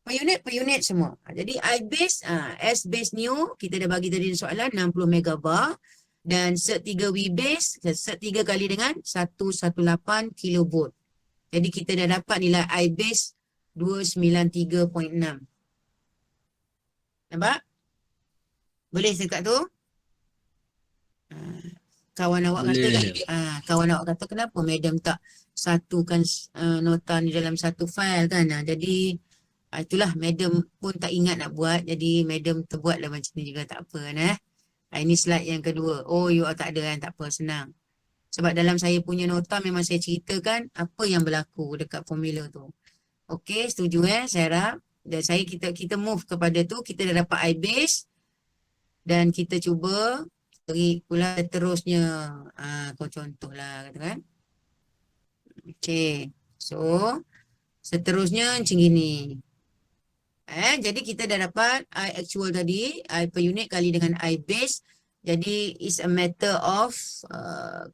per unit semua. Jadi I base S base new kita dah bagi tadi soalan 60 megabar dan set 3 V base set 3 kali dengan 118 kilovolt. Jadi kita dah dapat nilai I base 293.6. Nampak? Boleh dekat tu? Kawan awak kata kenapa madam tak satukan nota ni dalam satu file kan. Jadi itulah madam pun tak ingat nak buat. Jadi madam terbuatlah macam ni juga tak apa kan ini slide yang kedua. Oh you all tak ada kan, tak apa, senang. Sebab dalam saya punya nota memang saya ceritakan apa yang berlaku dekat formula tu. Okey, setuju saya harap. Dan kita move kepada tu, kita dah dapat I base dan kita cuba beri pula terusnya. Kau contohlah kata kan. Okey. So seterusnya macam gini. Jadi kita dah dapat I actual tadi, I per unit kali dengan I base. Jadi it's a matter of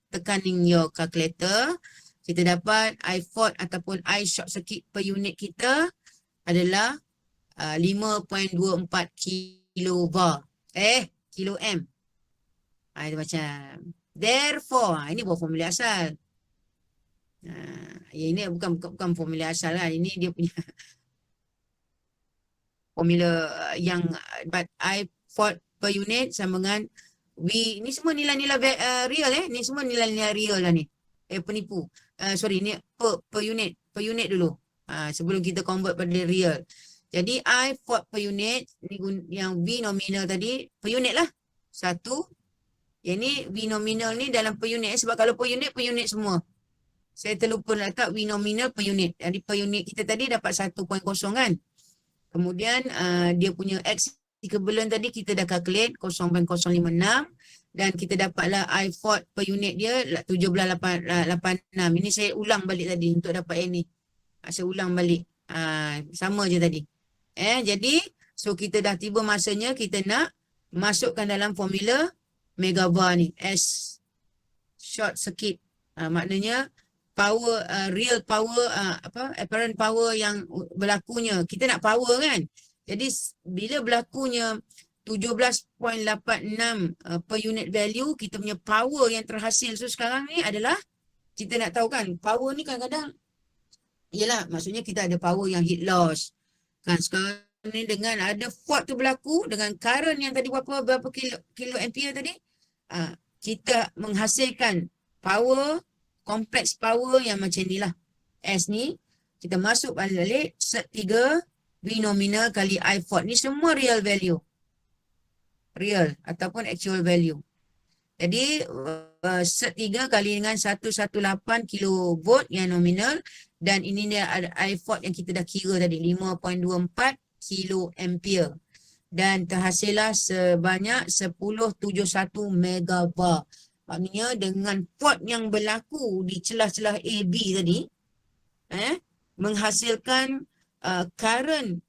tekaning your calculator. Kita dapat I Ford ataupun I short circuit per unit kita adalah 5.24 kilovar. Kilo M. Itu macam. Therefore, ini bukan formula asal. Ini bukan formula asal lah. Ini dia punya formula yang but I Ford per unit sama dengan V. Ni semua nilai-nilai real Ni semua nilai-nilai real lah ni. Penipu. Sorry, ni per unit. Per unit dulu. Sebelum kita convert pada real. Jadi I Ford per unit. Ni yang V nominal tadi. Per unit lah. 1. Yang ni V nominal ni dalam per unit. Sebab kalau per unit semua. Saya terlupa letak V nominal per unit. Jadi per unit kita tadi dapat 1.0 kan. Kemudian dia punya X equivalent tadi kita dah calculate 0.056 dan kita dapatlah I fault per unit dia 17.86. Ini saya ulang balik tadi untuk dapat yang ni. Saya ulang balik. Sama je tadi. Jadi so kita dah tiba masanya kita nak masukkan dalam formula megavar ni. S short circuit. Maknanya power real power apparent power yang berlakunya. Kita nak power kan. Jadi bila berlakunya 17.86 per unit value, kita punya power yang terhasil. So sekarang ni adalah kita nak tahu kan power ni kadang-kadang yalah maksudnya kita ada power yang heat loss. Kan sekarang ni dengan ada fault tu berlaku dengan current yang tadi berapa kilo ampere tadi, kita menghasilkan power, kompleks power yang macam ni lah. S ni kita masuk balik set 3 V nominal kali I fault. Ni semua real value. Real ataupun actual value. Jadi set 3 kali dengan 118 kilovolt yang nominal dan ini dia ada I fault yang kita dah kira tadi 5.24 kilo ampere dan terhasillah sebanyak 1071 megabar. Maknanya dengan fault yang berlaku di celah-celah A, B tadi menghasilkan current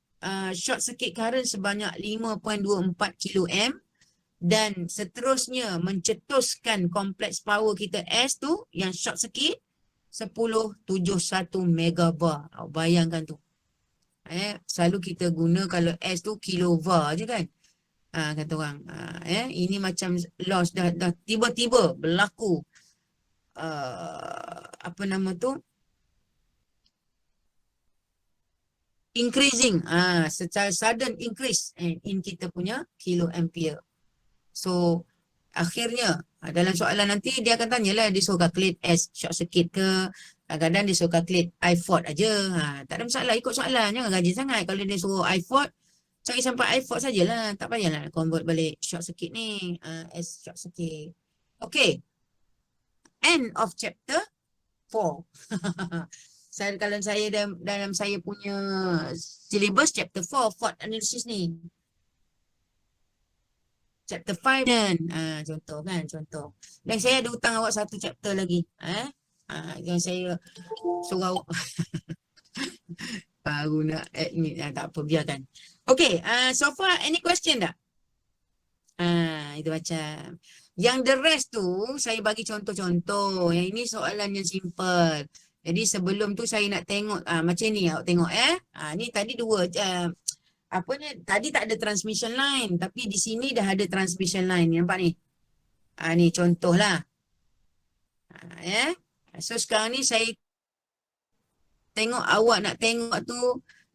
short circuit current sebanyak 5.24 kilo amp dan seterusnya mencetuskan kompleks power kita S tu yang short circuit 1071 megabar. Bayangkan tu. Selalu kita guna kalau S tu kilovar je kan. Kata orang. Ini macam loss dah tiba-tiba berlaku apa nama tu? Increasing. Secara sudden increase in kita punya kilo ampere. So akhirnya dalam soalan nanti dia akan tanyalah dia suruh calculate S short circuit ke, kadang-kadang dia suruh calculate I fault aja. Tak ada masalah ikut soalan, jangan rajin sangat. Kalau dia suruh I fault, cari sampai I fault sajalah, tak payahlah convert balik short circuit ni, S short circuit. Okay. End of chapter 4. Kalau saya dalam saya punya syllabus chapter 4 fault analysis ni. Chapter 5 kan. Contoh kan, contoh. Dan saya ada hutang awak satu chapter lagi. Yang saya suruh awak. Baru nak admit. Tak apa, biarkan. Okay, so far any question tak? Itu macam. Yang the rest tu, saya bagi contoh-contoh. Yang ini soalan yang simple. Jadi sebelum tu saya nak tengok, macam ni awak tengok ni tadi dua. Tadi tak ada transmission line, tapi di sini dah ada transmission line. Nampak ni? Ni contoh lah. So sekarang ni saya tengok awak nak tengok tu,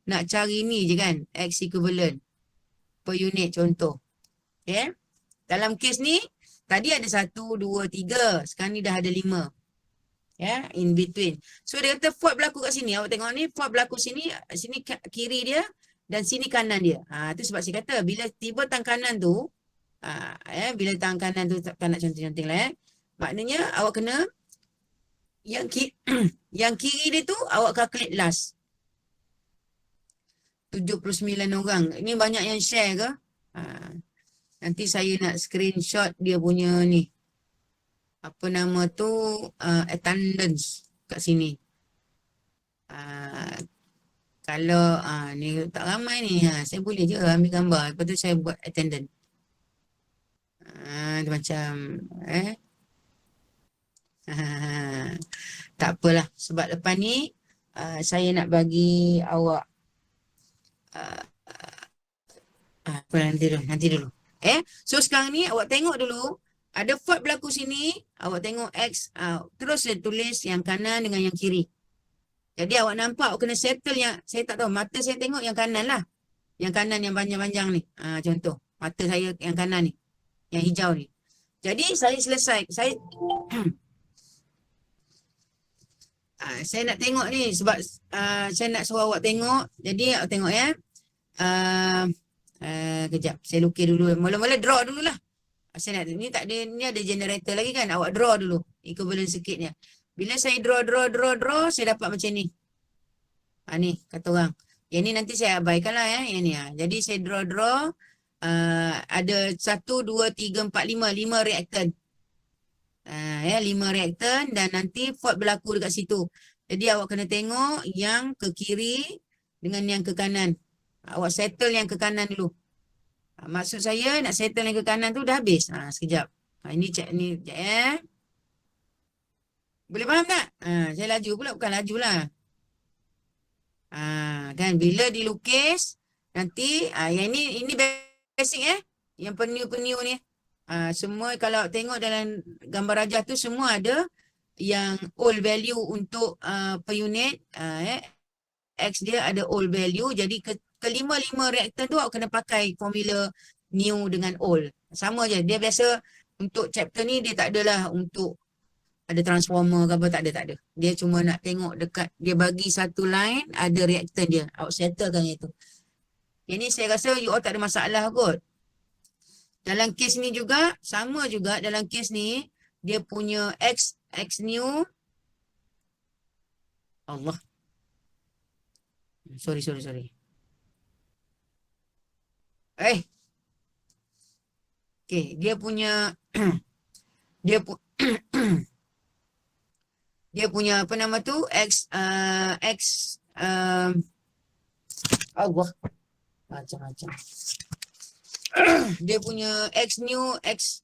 nak cari ni je kan, X equivalent per unit contoh. Okay? Dalam kes ni, tadi ada 1, 2, 3. Sekarang ni dah ada 5. In between. So dia kata fault berlaku kat sini. Awak tengok ni, fault berlaku sini kiri dia. Dan sini kanan dia. Tu sebab saya kata bila tiba tang kanan tu, bila tang kanan tu tak nak cantik-cantik lah. Maknanya awak kena yang kiri dia tu awak calculate last. 79 orang. Ini banyak yang share ke? Nanti saya nak screenshot dia punya ni. Apa nama tu? Attendance kat sini. Kalau ni tak ramai ni, saya boleh je ambil gambar. Lepas tu saya buat attendant. Dia macam tak apalah. Sebab lepas ni saya nak bagi awak nanti dulu. So sekarang ni awak tengok dulu. Ada fault berlaku sini. Awak tengok X. Terus saya tulis yang kanan dengan yang kiri. Jadi awak nampak, awak kena settle yang, saya tak tahu, mata saya tengok yang kanan lah. Yang kanan yang panjang-panjang ni. Contoh, mata saya yang kanan ni. Yang hijau ni. Jadi saya selesai. Saya nak tengok ni sebab saya nak suruh awak tengok. Jadi awak tengok ya. Kejap, saya lukis dulu. Mula-mula draw dululah. Saya nak, ni tak ada, ni ada generator lagi kan. Awak draw dulu equivalent circuitnya. Bila saya draw, saya dapat macam ni. Ni, kata orang. Yang ni nanti saya abaikan lah ya. Yang ni. Jadi saya draw. ada 1, 2, 3, 4, 5 reaktan. 5 reaktan dan nanti fault berlaku dekat situ. Jadi awak kena tengok yang ke kiri dengan yang ke kanan. Awak settle yang ke kanan dulu. Maksud saya nak settle yang ke kanan tu dah habis. Sekejap. Ini cek ni sekejap. Boleh faham tak? Saya laju pula, bukan laju lah. Kan bila dilukis nanti yang ini basic yang penyu-penyu ni. Semua kalau tengok dalam gambar rajah tu semua ada yang old value untuk per unit. X dia ada old value. Jadi kelima-lima reaktan tu awak kena pakai formula new dengan old. Sama je. Dia biasa untuk chapter ni dia tak adalah untuk ada transformer ke apa, tak ada. Dia cuma nak tengok dekat, dia bagi satu line, ada reaktan dia. Awak settlekan itu. Yang ni saya rasa you all tak ada masalah kot. Dalam kes ni juga, sama juga dalam kes ni, dia punya X new. Allah. Sorry. Okay, dia punya, dia punya apa nama tu, Allah. Macam-macam. Dia punya X new, X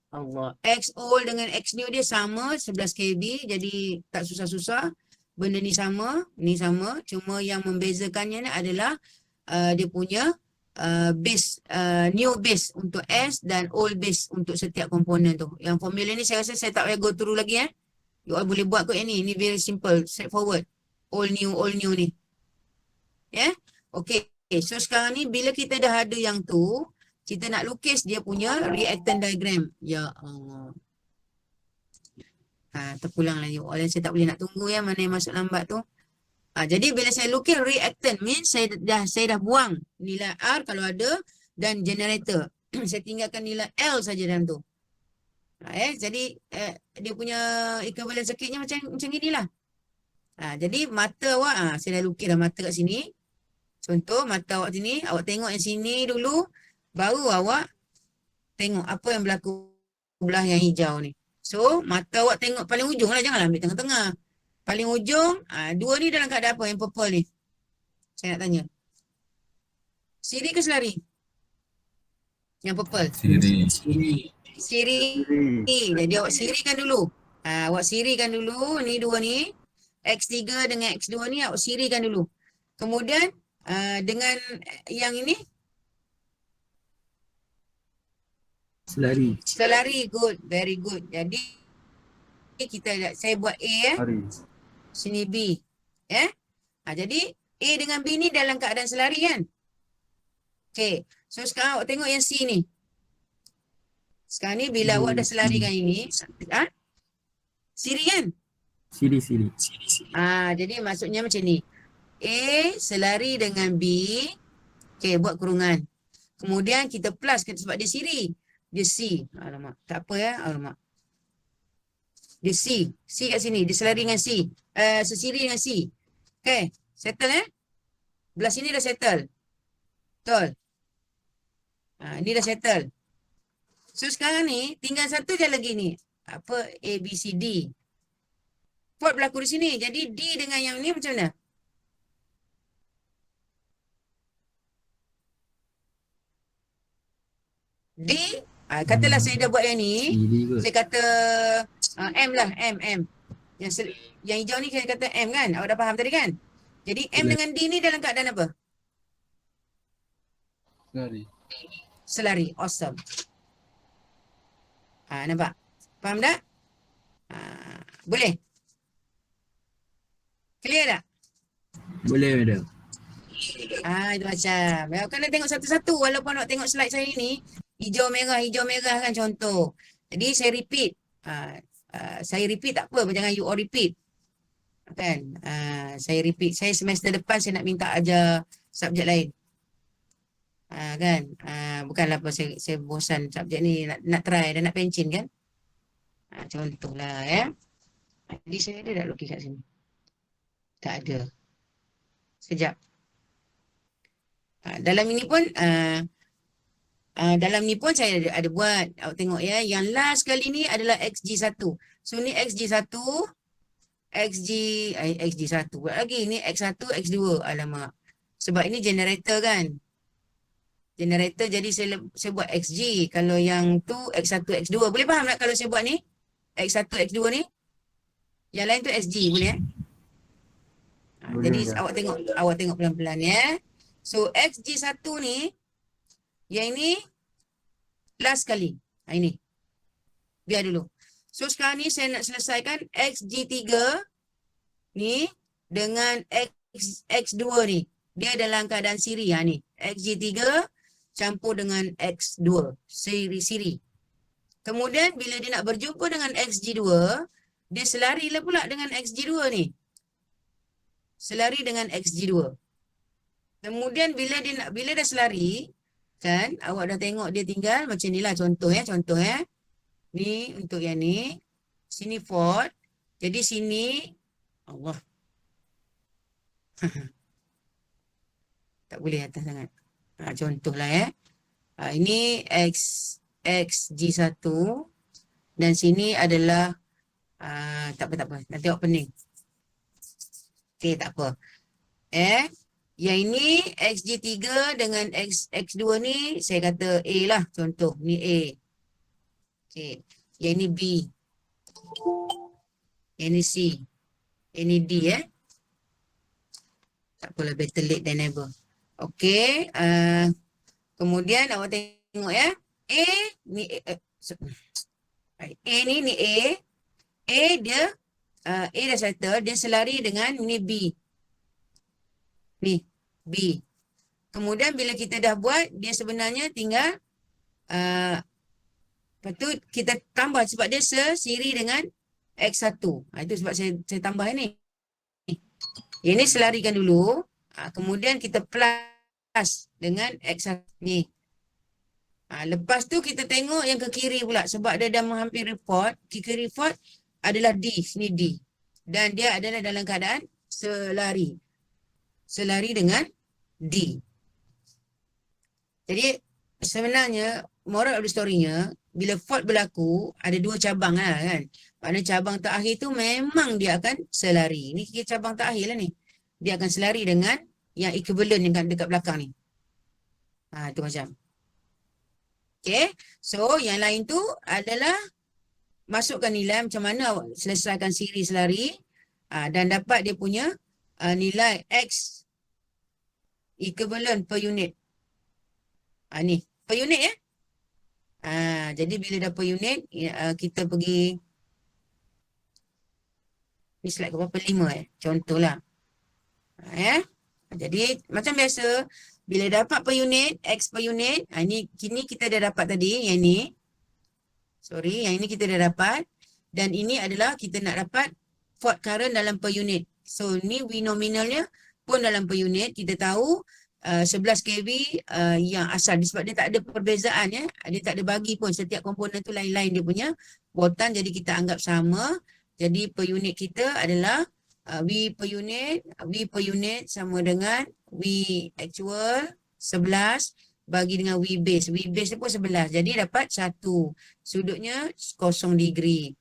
old dengan X new dia sama 11 kb. Jadi tak susah-susah. Benda ni sama. Cuma yang membezakannya ni adalah dia punya base, new base untuk S dan old base untuk setiap komponen tu. Yang formula ni saya rasa saya tak payah go through lagi. You all boleh buat kot yang ni. Ni very simple, straightforward. Old new ni. Okay. So sekarang ni bila kita dah ada yang tu, kita nak lukis dia punya reactant diagram. Ya Allah. Terpulang lagi. Oleh saya tak boleh nak tunggu mana yang masuk lambat tu. Jadi bila saya lukis reactant means saya dah buang nilai R kalau ada dan generator. Saya tinggalkan nilai L saja dalam tu. Jadi dia punya equivalent circuitnya macam inilah. Jadi mata awak, saya dah lukis dah mata kat sini. Contoh mata awak sini, awak tengok yang sini dulu, baru awak tengok apa yang berlaku belah yang hijau ni. So mata awak tengok paling ujung lah, janganlah ambil tengah-tengah. Paling ujung, dua ni dalam keadaan apa yang purple ni? Saya nak tanya. Siri ke selari? Yang purple? Siri. Jadi awak sirikan dulu. Awak sirikan dulu ni dua ni. X3 dengan X2 ni awak sirikan dulu. Kemudian dengan yang ini selari, good, very good. Jadi saya buat A sini B. Jadi A dengan B ni dalam keadaan selari kan? Okay. So sekarang awak tengok yang C ni. Sekarang ni bila awak dah selarikan ini, siri kan? Siri. Jadi maksudnya macam ni. A selari dengan B. Okay, buat kurungan. Kemudian kita plus sebab dia siri. Dia C. Alamak. Tak apa alamak. Dia C. C kat sini. Dia selari dengan C. Sesiri dengan C. Okay. Settle Belah sini dah settle. Betul. Ni dah settle. So sekarang ni tinggal satu je lagi ni. Apa? A, B, C, D. Fault berlaku di sini. Jadi D dengan yang ni macam mana? D, katalah saya dah buat yang ni. Saya kata M lah, M. Yang hijau ni saya kata M kan? Awak dah faham tadi kan? Jadi M dengan D ni dalam keadaan apa? Selari. Awesome. Nampak? Faham tak? Boleh? Clear tak? Boleh, madam. Itu macam. Awak kena tengok satu-satu walaupun awak tengok slide saya ni. Hijau merah kan contoh. Jadi saya repeat. Saya repeat tak apa. Jangan you all repeat. Kan? Saya repeat. Saya semester depan saya nak minta ajar subjek lain. Kan? Bukanlah apa saya bosan subjek ni. Nak try dan nak pencin kan? Contohlah Jadi saya ada tak lukis kat sini? Tak ada. Sekejap. Dalam ini pun Dalam ni pun saya ada buat. Awak tengok ya. Yang last kali ni adalah XG1. So ni XG1, XG1 buat lagi. Ni X1, X2. Alamak. Sebab ini generator kan. Generator jadi saya buat XG. Kalau yang tu X1, X2. Boleh faham tak kalau saya buat ni? X1, X2 ni? Yang lain tu SG boleh jadi awak tengok pelan-pelan ya. So XG1 ni, yang ini last kali. Ini. Biar dulu. So sekarang ni saya nak selesaikan XG3 ni dengan X2 ni. Dia dalam keadaan siri ni. XG3 campur dengan X2. Siri. Kemudian bila dia nak berjumpa dengan XG2, dia selarilah pula dengan XG2 ni. Selari dengan XG2. Kemudian bila dah selari, kan, awak dah tengok dia tinggal macam ni lah contoh ya. Ni untuk yang ni. Sini Ford. Jadi sini, Allah. Tak boleh atas sangat. Contohlah ya. Ini XG1. Dan sini adalah, tak apa. Nanti awak pening. Okey, tak apa. Yang ini XG3 dengan X2 ni saya kata A lah contoh. Ni A. Okey. Yang ini B. Yang ini C. Yang ini D Tak apalah, better late than never. Okey. Kemudian awak tengok ya. A ni A ni A. A dia A dah settle, dia selari dengan ni B. Ni, B. Kemudian bila kita dah buat, dia sebenarnya tinggal lepas tu kita tambah sebab dia sesiri dengan X1. Itu sebab saya tambah ni. Yang ni selarikan dulu. Kemudian kita plus dengan X1 ni. Lepas tu kita tengok yang ke kiri pula. Sebab dia dah menghampiri Ford. Kiri Ford adalah D. Sini D. Dan dia adalah dalam keadaan selari. Selari dengan D. Jadi sebenarnya moral of the story-nya, bila fault berlaku, ada dua cabang lah kan. Maknanya cabang terakhir tu memang dia akan selari. Ni cabang terakhir lah ni. Dia akan selari dengan yang equivalent yang dekat belakang ni. Itu macam. Okay. So yang lain tu adalah masukkan nilai macam mana awak selesaikan siri selari dan dapat dia punya nilai X equivalent per unit. Ni, per unit ya. Jadi bila dah per unit, kita pergi, ni slide ke berapa? 5 contohlah. Jadi macam biasa, bila dapat per unit, X per unit, ni kini kita dah dapat tadi, yang ni. Sorry, yang ini kita dah dapat. Dan ini adalah kita nak dapat fault current dalam per unit. So, ni V nominalnya pun dalam per unit. Kita tahu 11 kV yang asal. Sebab dia tak ada perbezaan ya. Dia tak ada bagi pun. Setiap komponen tu lain-lain dia punya voltan. Jadi kita anggap sama. Jadi per unit kita adalah V per unit sama dengan V actual 11 bagi dengan V base. V base ni pun 11. Jadi dapat 1. Sudutnya 0 degree.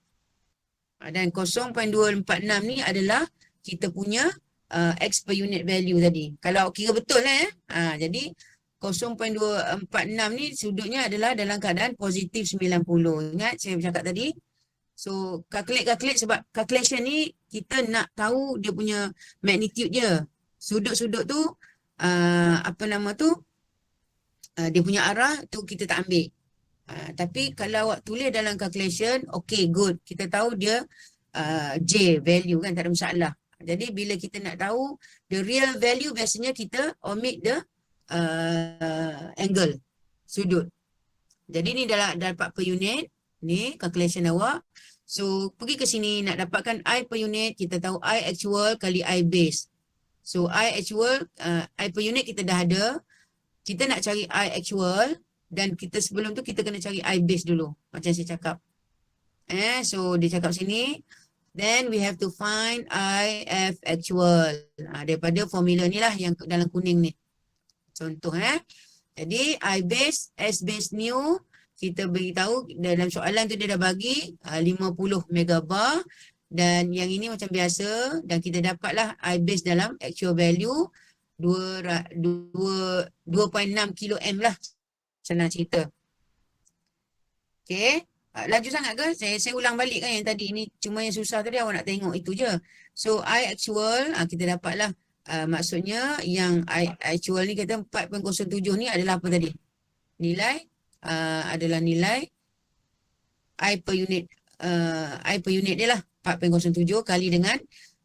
Dan 0.246 ni adalah kita punya X per unit value tadi. Kalau kira betul lah jadi 0.246 ni sudutnya adalah dalam keadaan positif 90. Ingat saya cakap tadi. So calculate sebab calculation ni kita nak tahu dia punya magnitude je. Sudut-sudut tu dia punya arah tu kita tak ambil. Tapi kalau awak tulis dalam calculation, okay good. Kita tahu dia J value kan, tak ada masalah. Jadi bila kita nak tahu the real value, biasanya kita omit the angle, sudut. Jadi ni dah dapat per unit. Ni calculation awak. So pergi ke sini nak dapatkan I per unit. Kita tahu I actual kali I base. So I actual, I per unit kita dah ada. Kita nak cari I actual dan kita sebelum tu kita kena cari I base dulu. Macam saya cakap. So dia cakap sini. Then we have to find IF actual. Daripada formula ni lah yang dalam kuning ni. Contoh Jadi I base, S base new, kita beritahu dalam soalan tu dia dah bagi 50 megabar dan yang ini macam biasa dan kita dapatlah I base dalam actual value 2.6 kilo M lah. Senang cerita. Okay. Laju sangat ke? Saya ulang balik kan yang tadi ni. Cuma yang susah tadi awak nak tengok itu je. So I actual kita dapatlah maksudnya yang I actual ni kata 4.07 ni adalah apa tadi? Nilai adalah nilai I per unit dia lah 4.07 kali dengan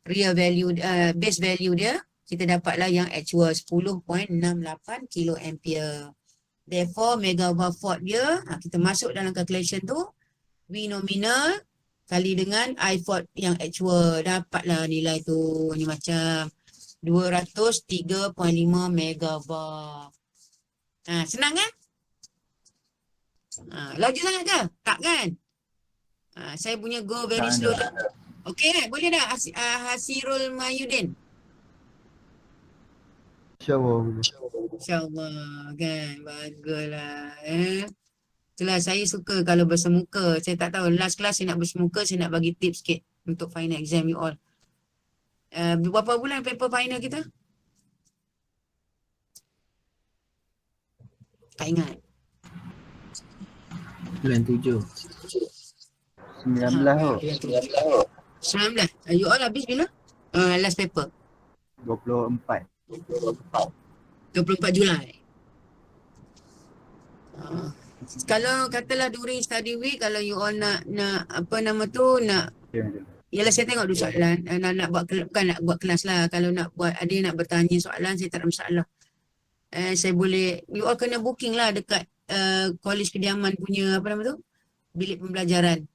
real value base value dia kita dapatlah yang actual 10.68 kilo ampere. Therefore megawatt Ford dia kita masuk dalam calculation tu V nominal kali dengan I Ford yang actual dapatlah nilai tu ni macam 203.5 megawatt. Senang kan? Laju sangat ke? Tak kan? Saya punya go very slow. Okey kan? Boleh dah Hasirul Mahyudin? InsyaAllah boleh. InsyaAllah kan. Baguslah. Itulah saya suka kalau bersemuka. Saya tak tahu. Last class saya nak bersemuka. Saya nak bagi tips sikit untuk final exam you all. Berapa bulan paper final kita? Tak ingat. Bulan 7. 19 kot. 19. You all habis bila? Last paper. 24. 24 Julai. Kalau katalah during study week, kalau you all nak apa nama tu, yalah saya tengok dulu soalan. Nak buat bukan nak buat kelas lah. Kalau nak buat, ada yang nak bertanya soalan, saya tak ada masalah. Saya boleh, you all kena booking lah dekat college kediaman punya, apa nama tu? Bilik pembelajaran.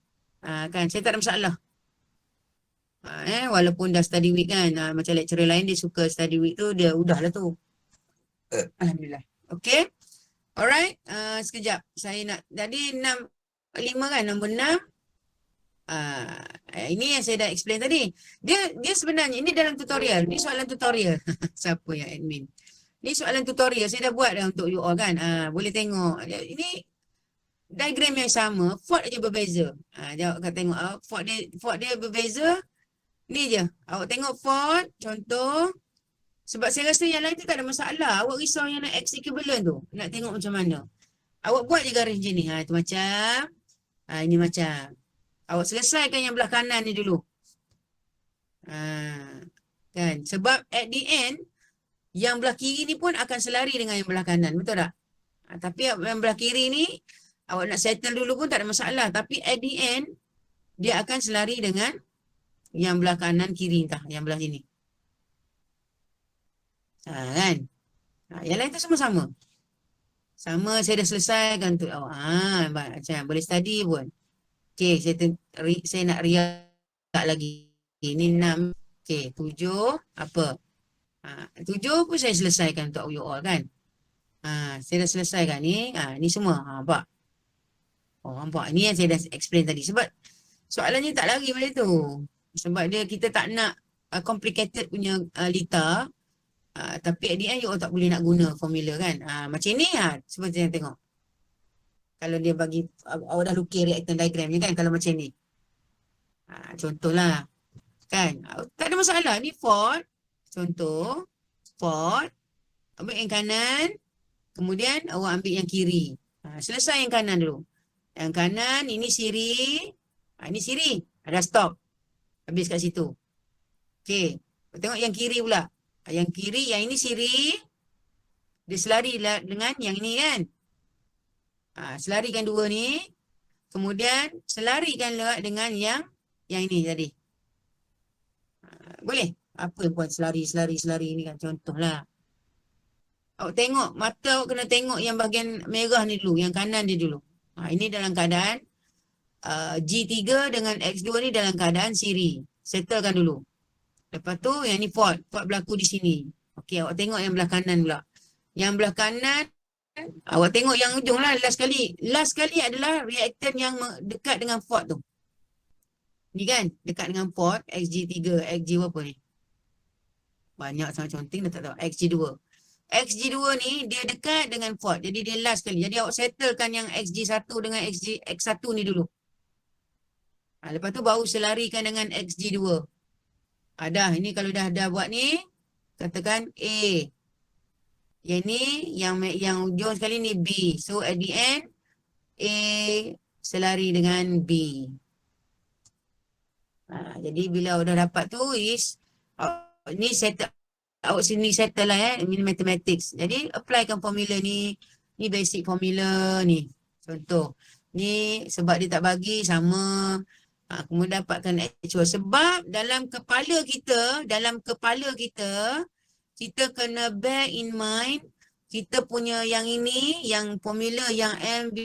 Kan, saya tak ada masalah. Walaupun dah study week kan, macam lecturer lain dia suka study week tu, dia udahlah tu. Alhamdulillah. Okay. Alright. Sekejap. Saya nak, tadi 5 kan, nombor 6. Ini yang saya dah explain tadi. Dia sebenarnya, ini dalam tutorial. Ini soalan tutorial. Siapa yang admin? Ini soalan tutorial. Saya dah buat dah untuk you all kan. Boleh tengok. Ini diagram yang sama. Fort aja berbeza. Jawab akan tengok. Fort dia berbeza. Ni je. Awak tengok fort. Contoh. Sebab saya rasa yang lain tu tak ada masalah. Awak risau yang nak X equivalent tu. Nak tengok macam mana. Awak buat je garis macam ni. Itu macam. Ini macam. Awak selesaikan yang belah kanan ni dulu. Kan. Sebab at the end. Yang belah kiri ni pun akan selari dengan yang belah kanan. Betul tak? Tapi yang belah kiri ni. Awak nak settle dulu pun tak ada masalah. Tapi at the end. Dia akan selari dengan. Yang belah kanan kiri entah. Yang belah sini. Kan? Yang lain tu semua sama. Sama saya dah selesaikan tu awak. Macam boleh study pun. Okey, saya nak riak lagi. Ini 6. Okey, 7 apa? 7 pun saya selesaikan untuk you all kan. Saya dah selesaikan ni. Ni semua. Nampak? Nampak? Ini yang saya dah explain tadi. Sebab soalannya tak lari pada tu. Sebab kita tak nak complicated punya litar. Tapi at the end you all tak boleh nak guna formula kan. Macam ni seperti yang tengok. Kalau dia bagi, awak dah lukis reactant diagram ni kan kalau macam ni. Contohlah. Kan. Tak ada masalah. Ni Ford. Contoh. Ford. Ambil yang kanan. Kemudian awak ambil yang kiri. Selesai yang kanan dulu. Yang kanan ini siri. Ini siri. Ada stop. Habis kat situ. Okey. Tengok yang kiri pula. Yang kiri, yang ini siri. Dia selari dengan yang ini kan. Selarikan dua ni. Kemudian selarikan dengan yang ini tadi. Boleh? Apa yang buat selari ni kan. Contohlah. Awak tengok, mata awak kena tengok yang bahagian merah ni dulu. Yang kanan dia dulu. Ini dalam keadaan G3 dengan X2 ni dalam keadaan siri. Settlekan dulu. Lepas tu yang ni Ford. Ford berlaku di sini. Okey, awak tengok yang belah kanan pula. Yang belah kanan, awak tengok yang ujung lah last kali. Last kali adalah reactant yang dekat dengan Ford tu. Ni kan, dekat dengan Ford, XG3, XG apa ni? Banyak sangat counting dah tak tahu. XG2. XG2 ni dia dekat dengan fault. Jadi dia last sekali. Jadi awak settlekan yang XG1 dengan X1 ni dulu. Lepas tu baru selarikan dengan XG2. Dah, ini kalau dah buat ni, katakan A. Yang ni, yang ujung sekali ni B. So at the end, A selari dengan B. Jadi bila awak dah dapat tu ni settle, awak sini settle lah ini mathematics. Jadi applykan formula ni. Ni basic formula ni. Contoh. Ni sebab dia tak bagi sama. Kemudian dapatkan actual. Sebab dalam kepala kita, kita kena bear in mind, kita punya yang ini, yang formula yang MV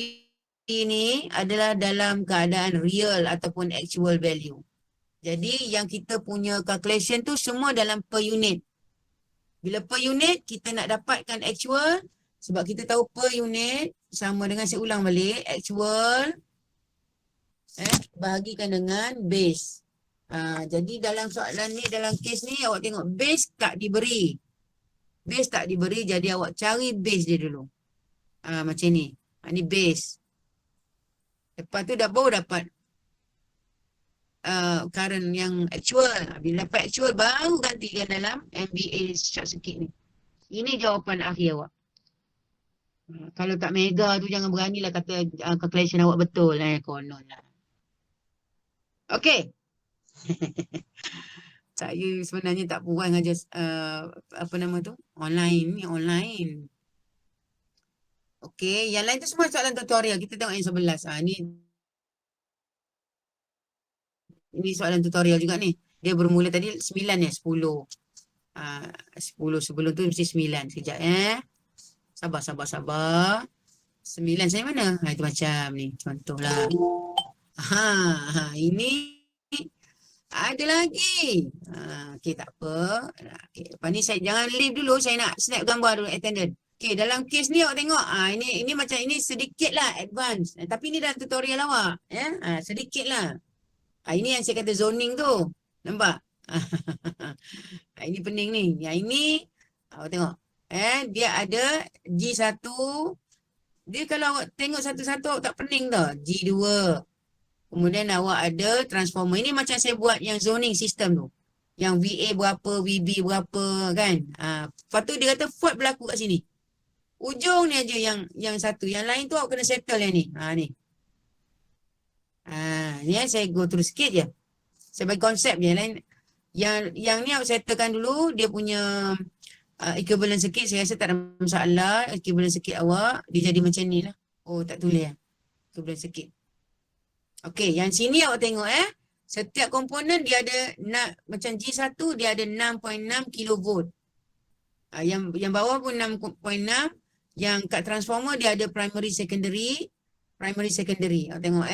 ini adalah dalam keadaan real ataupun actual value. Jadi yang kita punya calculation tu semua dalam per unit. Bila per unit, kita nak dapatkan actual, sebab kita tahu per unit sama dengan, saya ulang balik, actual bahagikan dengan base. Jadi dalam soalan ni, dalam kes ni awak tengok base tak diberi. Base tak diberi, jadi awak cari base dia dulu. Macam ni. Ni base. Lepas tu baru dapat current yang actual. Bila dapat actual, baru gantikan dalam MBA short circuit ni. Ini jawapan akhir awak. Kalau tak mega tu jangan beranilah kata calculation awak betul. Konon lah. Okey. Saya sebenarnya tak puas aja apa nama tu? Online ni, online. Okey, yang lain tu semua soalan tutorial. Kita tengok yang 11. Ini soalan tutorial juga ni. Dia bermula tadi 9 ya, 10. 10 sebelum tu mesti 9. Sekejap Sabar. 9 saya mana? Itu macam ni. Contohlah. Ini ada lagi. Okey, tak apa. Okay. Lepas ni saya jangan leave dulu. Saya nak snap gambar dulu attendant. Okey, dalam kes ni awak tengok. Ini macam ini sedikit lah advance. Tapi ni dalam tutorial awak. Sedikit lah. Ini yang saya kata zoning tu. Nampak? Ini pening ni. Yang ini, awak tengok. Dia ada G1. Dia kalau awak tengok satu-satu awak tak pening tau. G2. Kemudian awak ada transformer. Ini macam saya buat yang zoning system tu. Yang VA berapa, VB berapa kan. Lepas tu dia kata fault berlaku kat sini. Ujung ni aja yang satu. Yang lain tu awak kena settle yang ni. Ni. Ni saya go through sikit je. Saya bagi konsep je. Yang ni awak settlekan dulu. Dia punya equivalent circuit. Saya rasa tak ada masalah. Equivalent circuit awak. Dia jadi macam ni lah. Oh, tak tulis lah. Equivalent circuit. Okey, yang sini awak tengok setiap komponen dia ada macam G1 dia ada 6.6 kV. Yang bawah pun 6.6. Yang kat transformer dia ada primary secondary. Awak tengok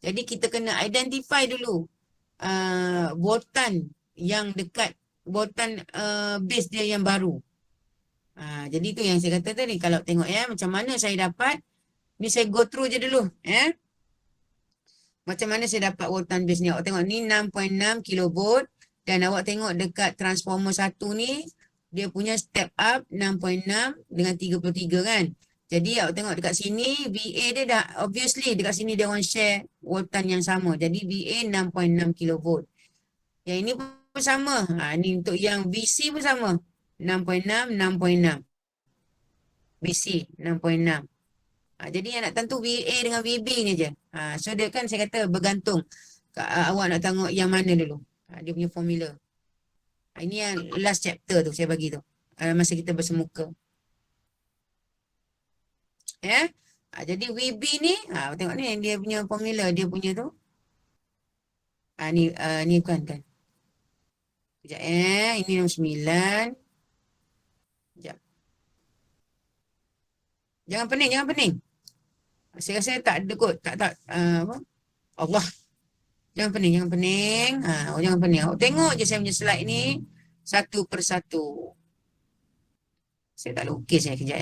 Jadi kita kena identify dulu voltan yang dekat voltan base dia yang baru. Jadi tu yang saya kata tadi, kalau tengok macam mana saya dapat. Ni saya go through je dulu macam mana saya dapat voltan base ni. Awak tengok ni 6.6 kV. Dan awak tengok dekat transformer 1 ni, dia punya step up 6.6 dengan 33 kan. Jadi awak tengok dekat sini, VA dia dah, obviously dekat sini dia orang share voltan yang sama. Jadi VA 6.6 kV. Yang ini pun sama. Ni untuk yang VC pun sama. 6.6, 6.6. VC 6.6. Jadi yang nak tentu VA dengan VB ni je. So dia kan saya kata bergantung. Awak nak tengok yang mana dulu. Dia punya formula. Ini yang last chapter tu saya bagi tu. Masa kita bersemuka. Jadi VB ni, tengok ni dia punya formula. Dia punya tu. Ni bukan kan. Sekejap ini nombor 9. Sekejap. Jangan pening. Saya rasa tak ada kot. Tak. Apa? Allah. Jangan pening. Jangan pening. Tengok je saya punya slide ni. Satu persatu. Saya tak lukis kejap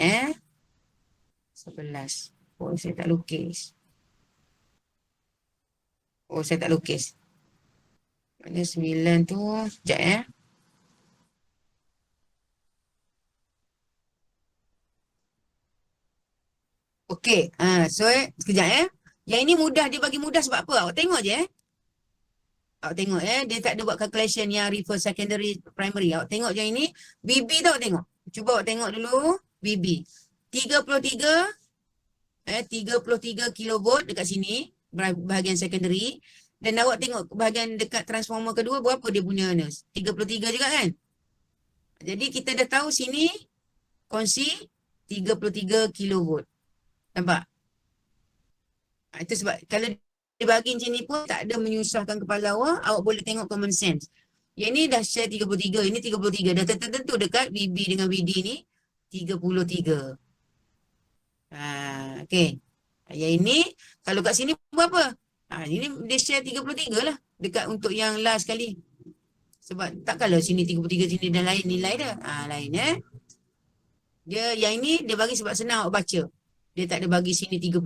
11. Oh, saya tak lukis. Mana 9 tu. Sekejap Okey. So sekejap. Yang ini mudah, dia bagi mudah sebab apa? Awak tengok je Awak tengok dia tak ada buat calculation yang refer secondary primary. Awak tengok je ini. BB tu awak tengok. Cuba awak tengok dulu. BB. 33 kilovolt dekat sini. Bahagian secondary. Dan awak tengok bahagian dekat transformer kedua berapa dia punya 33 juga kan? Jadi kita dah tahu sini kongsi 33 kilovolt. Nampak? Itu sebab kalau dibagi macam ni pun tak ada menyusahkan kepala awak boleh tengok common sense. Yang ni dah share 33, ini 33. Dah tentu dekat BB dengan BD ni 33. Okey. Yang ini kalau kat sini berapa? Ini dia share 33 lah dekat untuk yang last kali. Sebab tak kalau sini 33 sini dan lain nilai dah. Lain Dia yang ini dia bagi sebab senang awak baca. Dia tak ada bagi sini 33,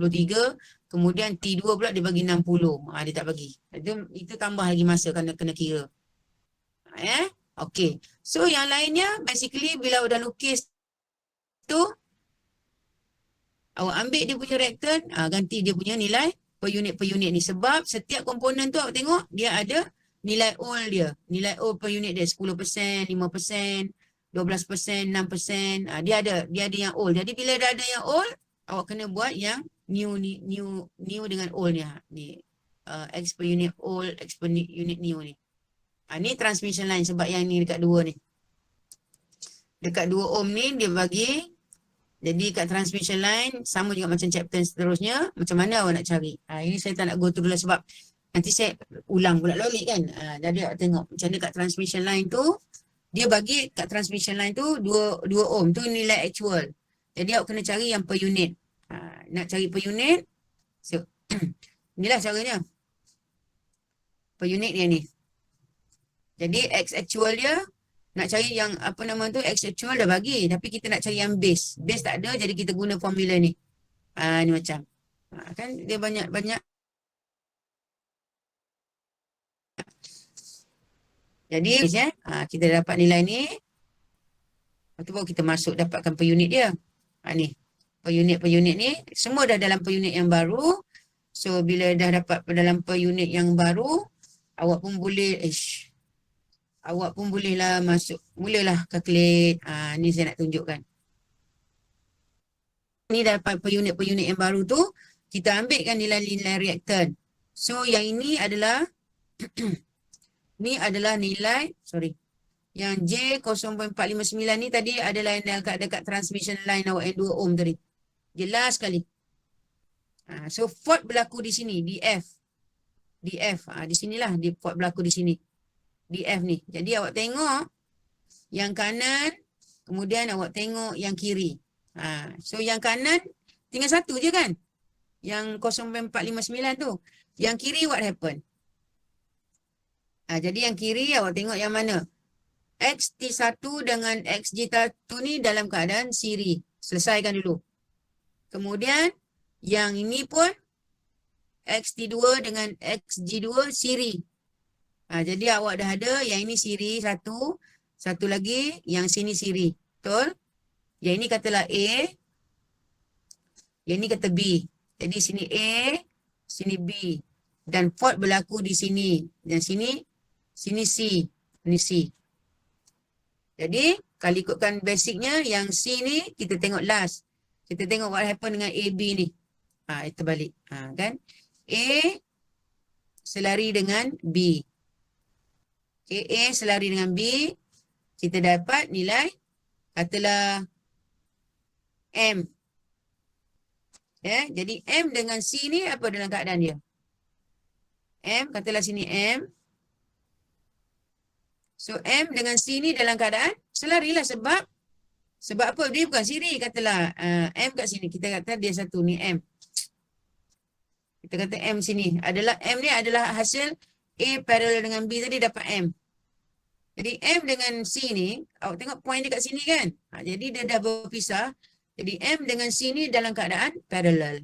kemudian T2 pula dia bagi 60. Dia tak bagi. Itu tambah lagi masa kena kira. Okey. So yang lainnya basically bila awak dah lukis tu awak ambil dia punya reaktan, ganti dia punya nilai per unit ni sebab setiap komponen tu awak tengok dia ada nilai all dia. Nilai all per unit dia 10%, 5%, 12%, 6%. Dia ada yang all. Jadi bila dah ada yang all, awak kena buat yang new dengan all ni. X per unit all, X per unit new ni. Ni transmission line sebab yang ni dekat 2 ni. Dekat 2 ohm ni dia bagi. Jadi kat transmission line sama juga macam chapter seterusnya. Macam mana awak nak cari? Ini saya tak nak go through lah sebab nanti saya ulang pula balik kan. Jadi awak tengok macam mana kat transmission line tu. Dia bagi kat transmission line tu 2 ohm tu nilai actual. Jadi awak kena cari yang per unit. Nak cari per unit. So, inilah caranya. Per unit dia ni. Jadi X actual dia. Nak cari yang apa nama tu X actual dah bagi. Tapi kita nak cari yang base. Base tak ada jadi kita guna formula ni. Ni macam. Kan dia banyak-banyak. Jadi kita dapat nilai ni. Lepas tu baru kita masuk dapatkan per unit dia. Ni. Per unit ni. Semua dah dalam per unit yang baru. So bila dah dapat dalam per unit yang baru. Awak pun bolehlah masuk. Mulalah calculate. Ni saya nak tunjukkan. Ni dapat per unit yang baru tu. Kita ambilkan nilai-nilai reaktan. So yang ini adalah. Ni adalah nilai. Yang J0.459 ni tadi adalah yang dekat transmission line awak yang 2 ohm tadi. Jelas sekali. So fault berlaku di sini. DF. Di sinilah fault berlaku di sini. DF ni. Jadi awak tengok yang kanan. Kemudian awak tengok yang kiri. So yang kanan tinggal satu je kan. Yang 0.459 tu. Yang kiri what happen? Jadi yang kiri awak tengok yang mana? XT1 dengan XG1 ni dalam keadaan siri. Selesaikan dulu. Kemudian yang ini pun XT2 dengan XG2 siri. Jadi awak dah ada yang ini siri satu. Satu lagi yang sini siri. Betul? Yang ini katalah A. Yang ini kata B. Jadi sini A, sini B. Dan fault berlaku di sini. Dan sini C. Ini C. Jadi kalau ikutkan basicnya yang C ni kita tengok last. Kita tengok what happen dengan AB ni. Itu balik. Kan? A selari dengan B. Okay, A selari dengan B. Kita dapat nilai katalah M. Jadi M dengan C ni apa dalam keadaan dia? M, katalah sini M. So M dengan C ni dalam keadaan selarilah sebab apa? Dia bukan siri katalah M kat sini. Kita kata dia satu ni M. Kita kata M sini. M ni adalah hasil A parallel dengan B tadi dapat M. Jadi M dengan C ni, awak tengok point dia kat sini kan? Jadi dia dah berpisah. Jadi M dengan C ni dalam keadaan parallel.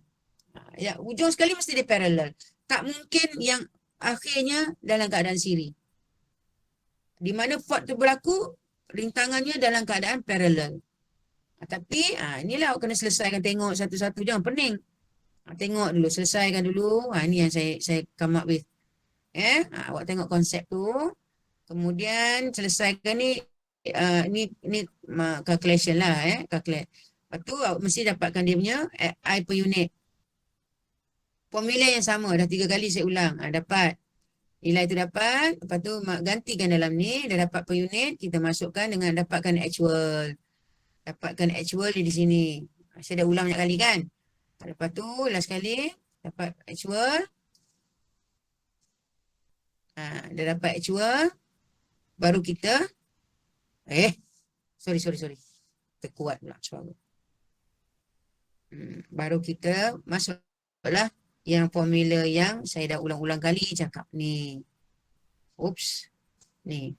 Ya, ujung sekali mesti dia parallel. Tak mungkin yang akhirnya dalam keadaan siri. Di mana fault tu berlaku, rintangannya dalam keadaan parallel. Tapi inilah awak kena selesaikan, tengok satu-satu, jangan pening. Tengok dulu, selesaikan dulu. Ini yang saya come up with. Awak tengok konsep tu. Kemudian selesaikan ni calculation lah, calculate. Lepas tu awak mesti dapatkan dia punya I per unit. Formula yang sama, dah 3 kali saya ulang. Dapat. Nilai tu dapat, lepas tu gantikan dalam ni, dah dapat per unit, kita masukkan dengan dapatkan actual. Dapatkan actual di sini. Saya dah ulang banyak kali kan. Lepas tu last kali, dapat actual. Dah dapat actual. Baru kita, sorry. Terkuat pula suara. Baru kita masuklah yang formula yang saya dah ulang-ulang kali cakap ni. Oops. Ni.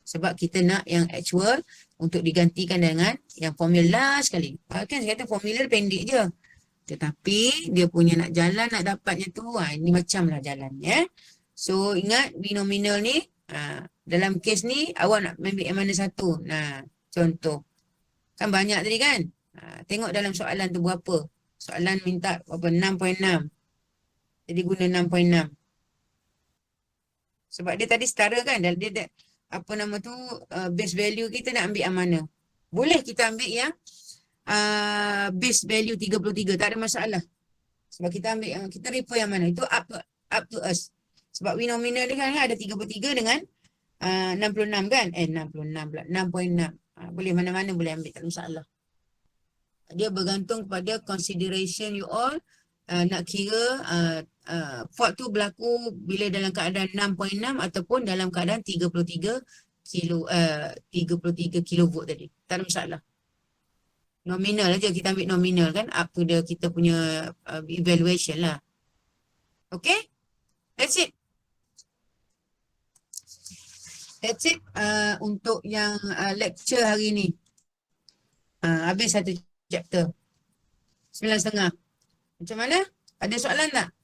Sebab kita nak yang actual untuk digantikan dengan yang formula sekali. Kan saya kata formula pendek je. Tetapi dia punya nak jalan, nak dapatnya tu, ini macam lah jalannya. So ingat binominal ni, dalam kes ni awak nak ambil yang mana satu. Contoh. Kan banyak tadi kan? Tengok dalam soalan tu berapa. Soalan minta berapa? 6.6. Jadi guna 6.6. Sebab dia tadi setara kan. Dia apa nama tu, base value kita nak ambil yang mana. Boleh kita ambil yang base value 33. Tak ada masalah. Sebab kita ambil yang, kita refer yang mana. Itu up to us. Sebab binominal dia kan ada 33 dengan 66 kan. 66 pula. 6.6. Boleh mana-mana boleh ambil. Tak ada masalah. Dia bergantung kepada consideration you all. Nak kira fault tu berlaku bila dalam keadaan 6.6 ataupun dalam keadaan 33 kilovolt tadi. Tak ada masalah. Nominal aja, kita ambil nominal kan, up to kita punya evaluation lah. Okay? That's it. That's it untuk yang lecture hari ni. Habis satu chapter. 9.30. Macam mana? Ada soalan tak?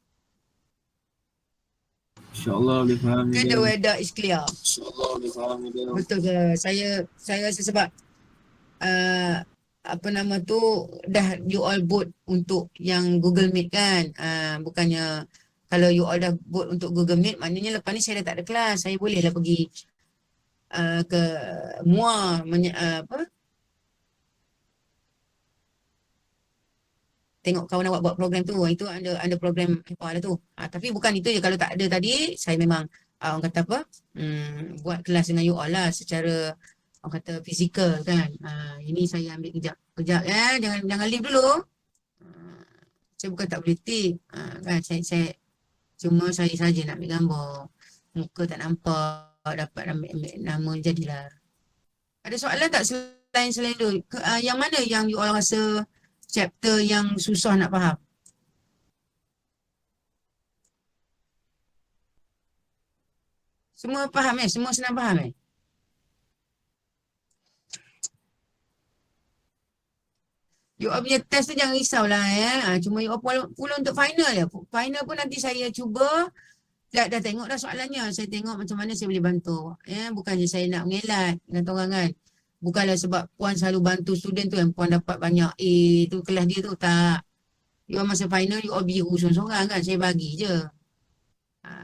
InsyaAllah boleh faham Ke the dia. weather is clear? InsyaAllah boleh faham dia. Betul ke? Saya rasa sebab apa nama tu dah you all vote untuk yang Google Meet kan. Bukannya kalau you all dah vote untuk Google Meet, maknanya lepas ni saya dah tak ada kelas. Saya bolehlah pergi ke MUA tengok kawan awak buat program tu. Itu ada program apa lah tu. Tapi bukan itu je. Kalau tak ada tadi, saya memang orang kata apa, buat kelas dengan you all lah secara orang kata fizikal kan. Ini saya ambil kejap ya. Jangan leave dulu. Saya bukan tak boleh tip. Kan saya cuma saya saja nak ambil gambar. Muka tak nampak, dapat ambil nama jadilah. Ada soalan tak selain tu? Yang mana yang you all rasa chapter yang susah nak faham? Semua faham Semua senang faham You all punya test tu jangan risaulah Cuma you all pula untuk final je. Final pun nanti saya cuba. Dah tengok dah soalannya. Saya tengok macam mana saya boleh bantu. Bukannya saya nak mengelak dengan orang kan. Bukanlah sebab puan selalu bantu student tu yang puan dapat banyak A tu kelas dia tu. Tak. You all masa final you all biru sorang-sorang kan. Saya bagi je.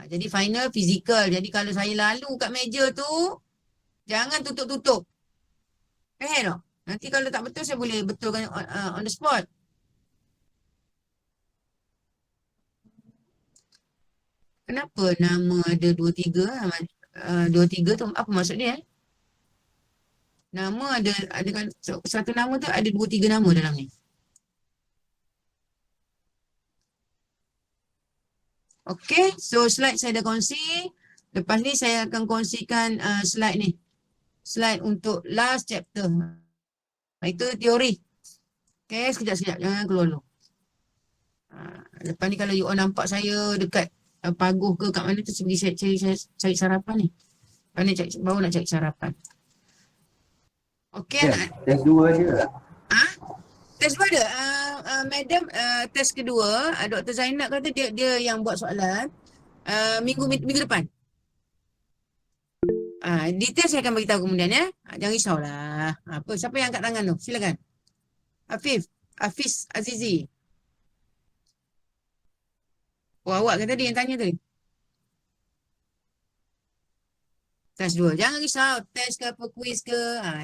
Jadi final fizikal. Jadi kalau saya lalu kat meja tu, jangan tutup-tutup. Faham tak? Nanti kalau tak betul saya boleh betulkan on the spot. Kenapa nama ada 23? 23 tu apa maksud dia? Nama ada kan satu nama tu ada 2-3 nama dalam ni. Okay, so slide saya dah kongsi. Lepas ni saya akan kongsikan slide ni. Slide untuk last chapter. Itu teori. Okay, sekejap-sekejap. Jangan keluar dulu. Lepas ni kalau you all nampak saya dekat paguh ke kat mana tu, pergi saya cari sarapan ni. Baru nak cari sarapan. Okay. Test 2 je lah. Test dua ada. Madam, test kedua, Dr. Zainab kata dia yang buat soalan minggu depan. Detail saya akan beritahu kemudian ya. Jangan risaulah. Siapa yang angkat tangan tu? Silakan. Hafiz Azizi. Awak kan tadi yang tanya tu? Test 2. Jangan risau. Test ke apa, quiz ke.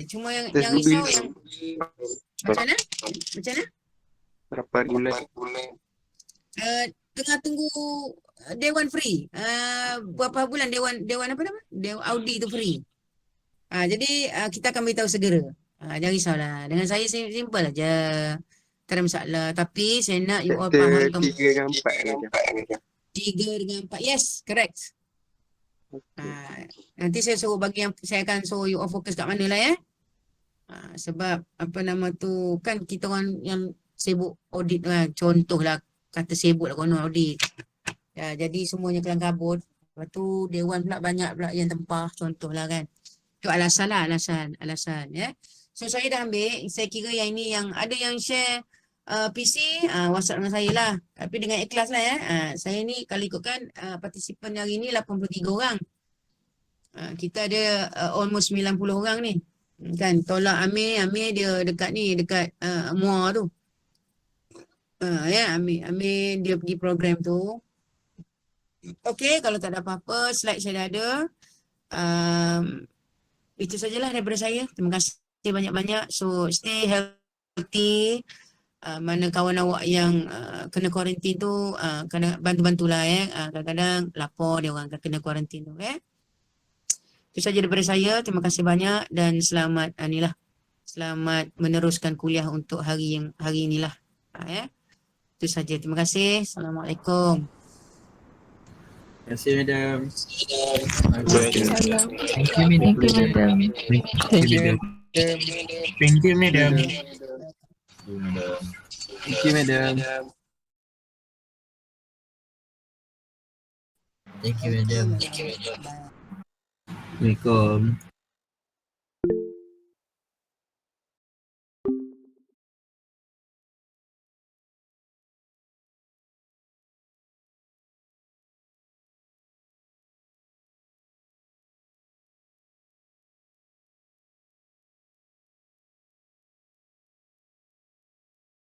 Cuma yang risau yang macam mana? Macam mana? Berapa bulan? Tengah tunggu Dewan free. Berapa bulan Dewan apa nama? Dewan Audi tu free. Jadi kita akan beritahu segera. Jangan risaulah. Dengan saya simple aja. Tak ada masalah. Tapi saya nak you all faham. 3 dengan 4 3 dengan 4. Yes, correct. Nanti saya suruh saya akan suruh you all fokus kat mana lah ya. Sebab apa nama tu kan kita orang yang sibuk audit kan. Contohlah kata sibuk lah konon audit. Ya, jadi semuanya kelang kabut. Lepas tu dewan pula banyak pula yang tempah contohlah kan. Itu alasan lah, alasan ya. So saya dah ambil, saya kira yang ini yang ada yang share PC, WhatsApp dengan saya lah. Tapi dengan ikhlas lah ya. Saya ni kalau ikutkan partisipan hari ni 83 orang. Kita ada almost 90 orang ni. Kan tolak Amir dia dekat ni, dekat Muar tu. Ya, Amir dia pergi program tu. Okey, kalau tak ada apa-apa, slide saya dah ada. Itu sajalah daripada saya. Terima kasih banyak-banyak. So stay healthy. Mana kawan awak yang kena kuarantin tu kena bantu-bantulah ya. Kadang-kadang lapor dia orang kena kuarantin tu ya. Itu saja daripada saya. Terima kasih banyak dan selamat selamat meneruskan kuliah untuk hari inilah. Ya. Itu saja. Terima kasih. Assalamualaikum. Terima kasih madam. Thank you, madam. Thank you madam. Thank you madam. Thank you madam. Thank you madam. Assalamualaikum.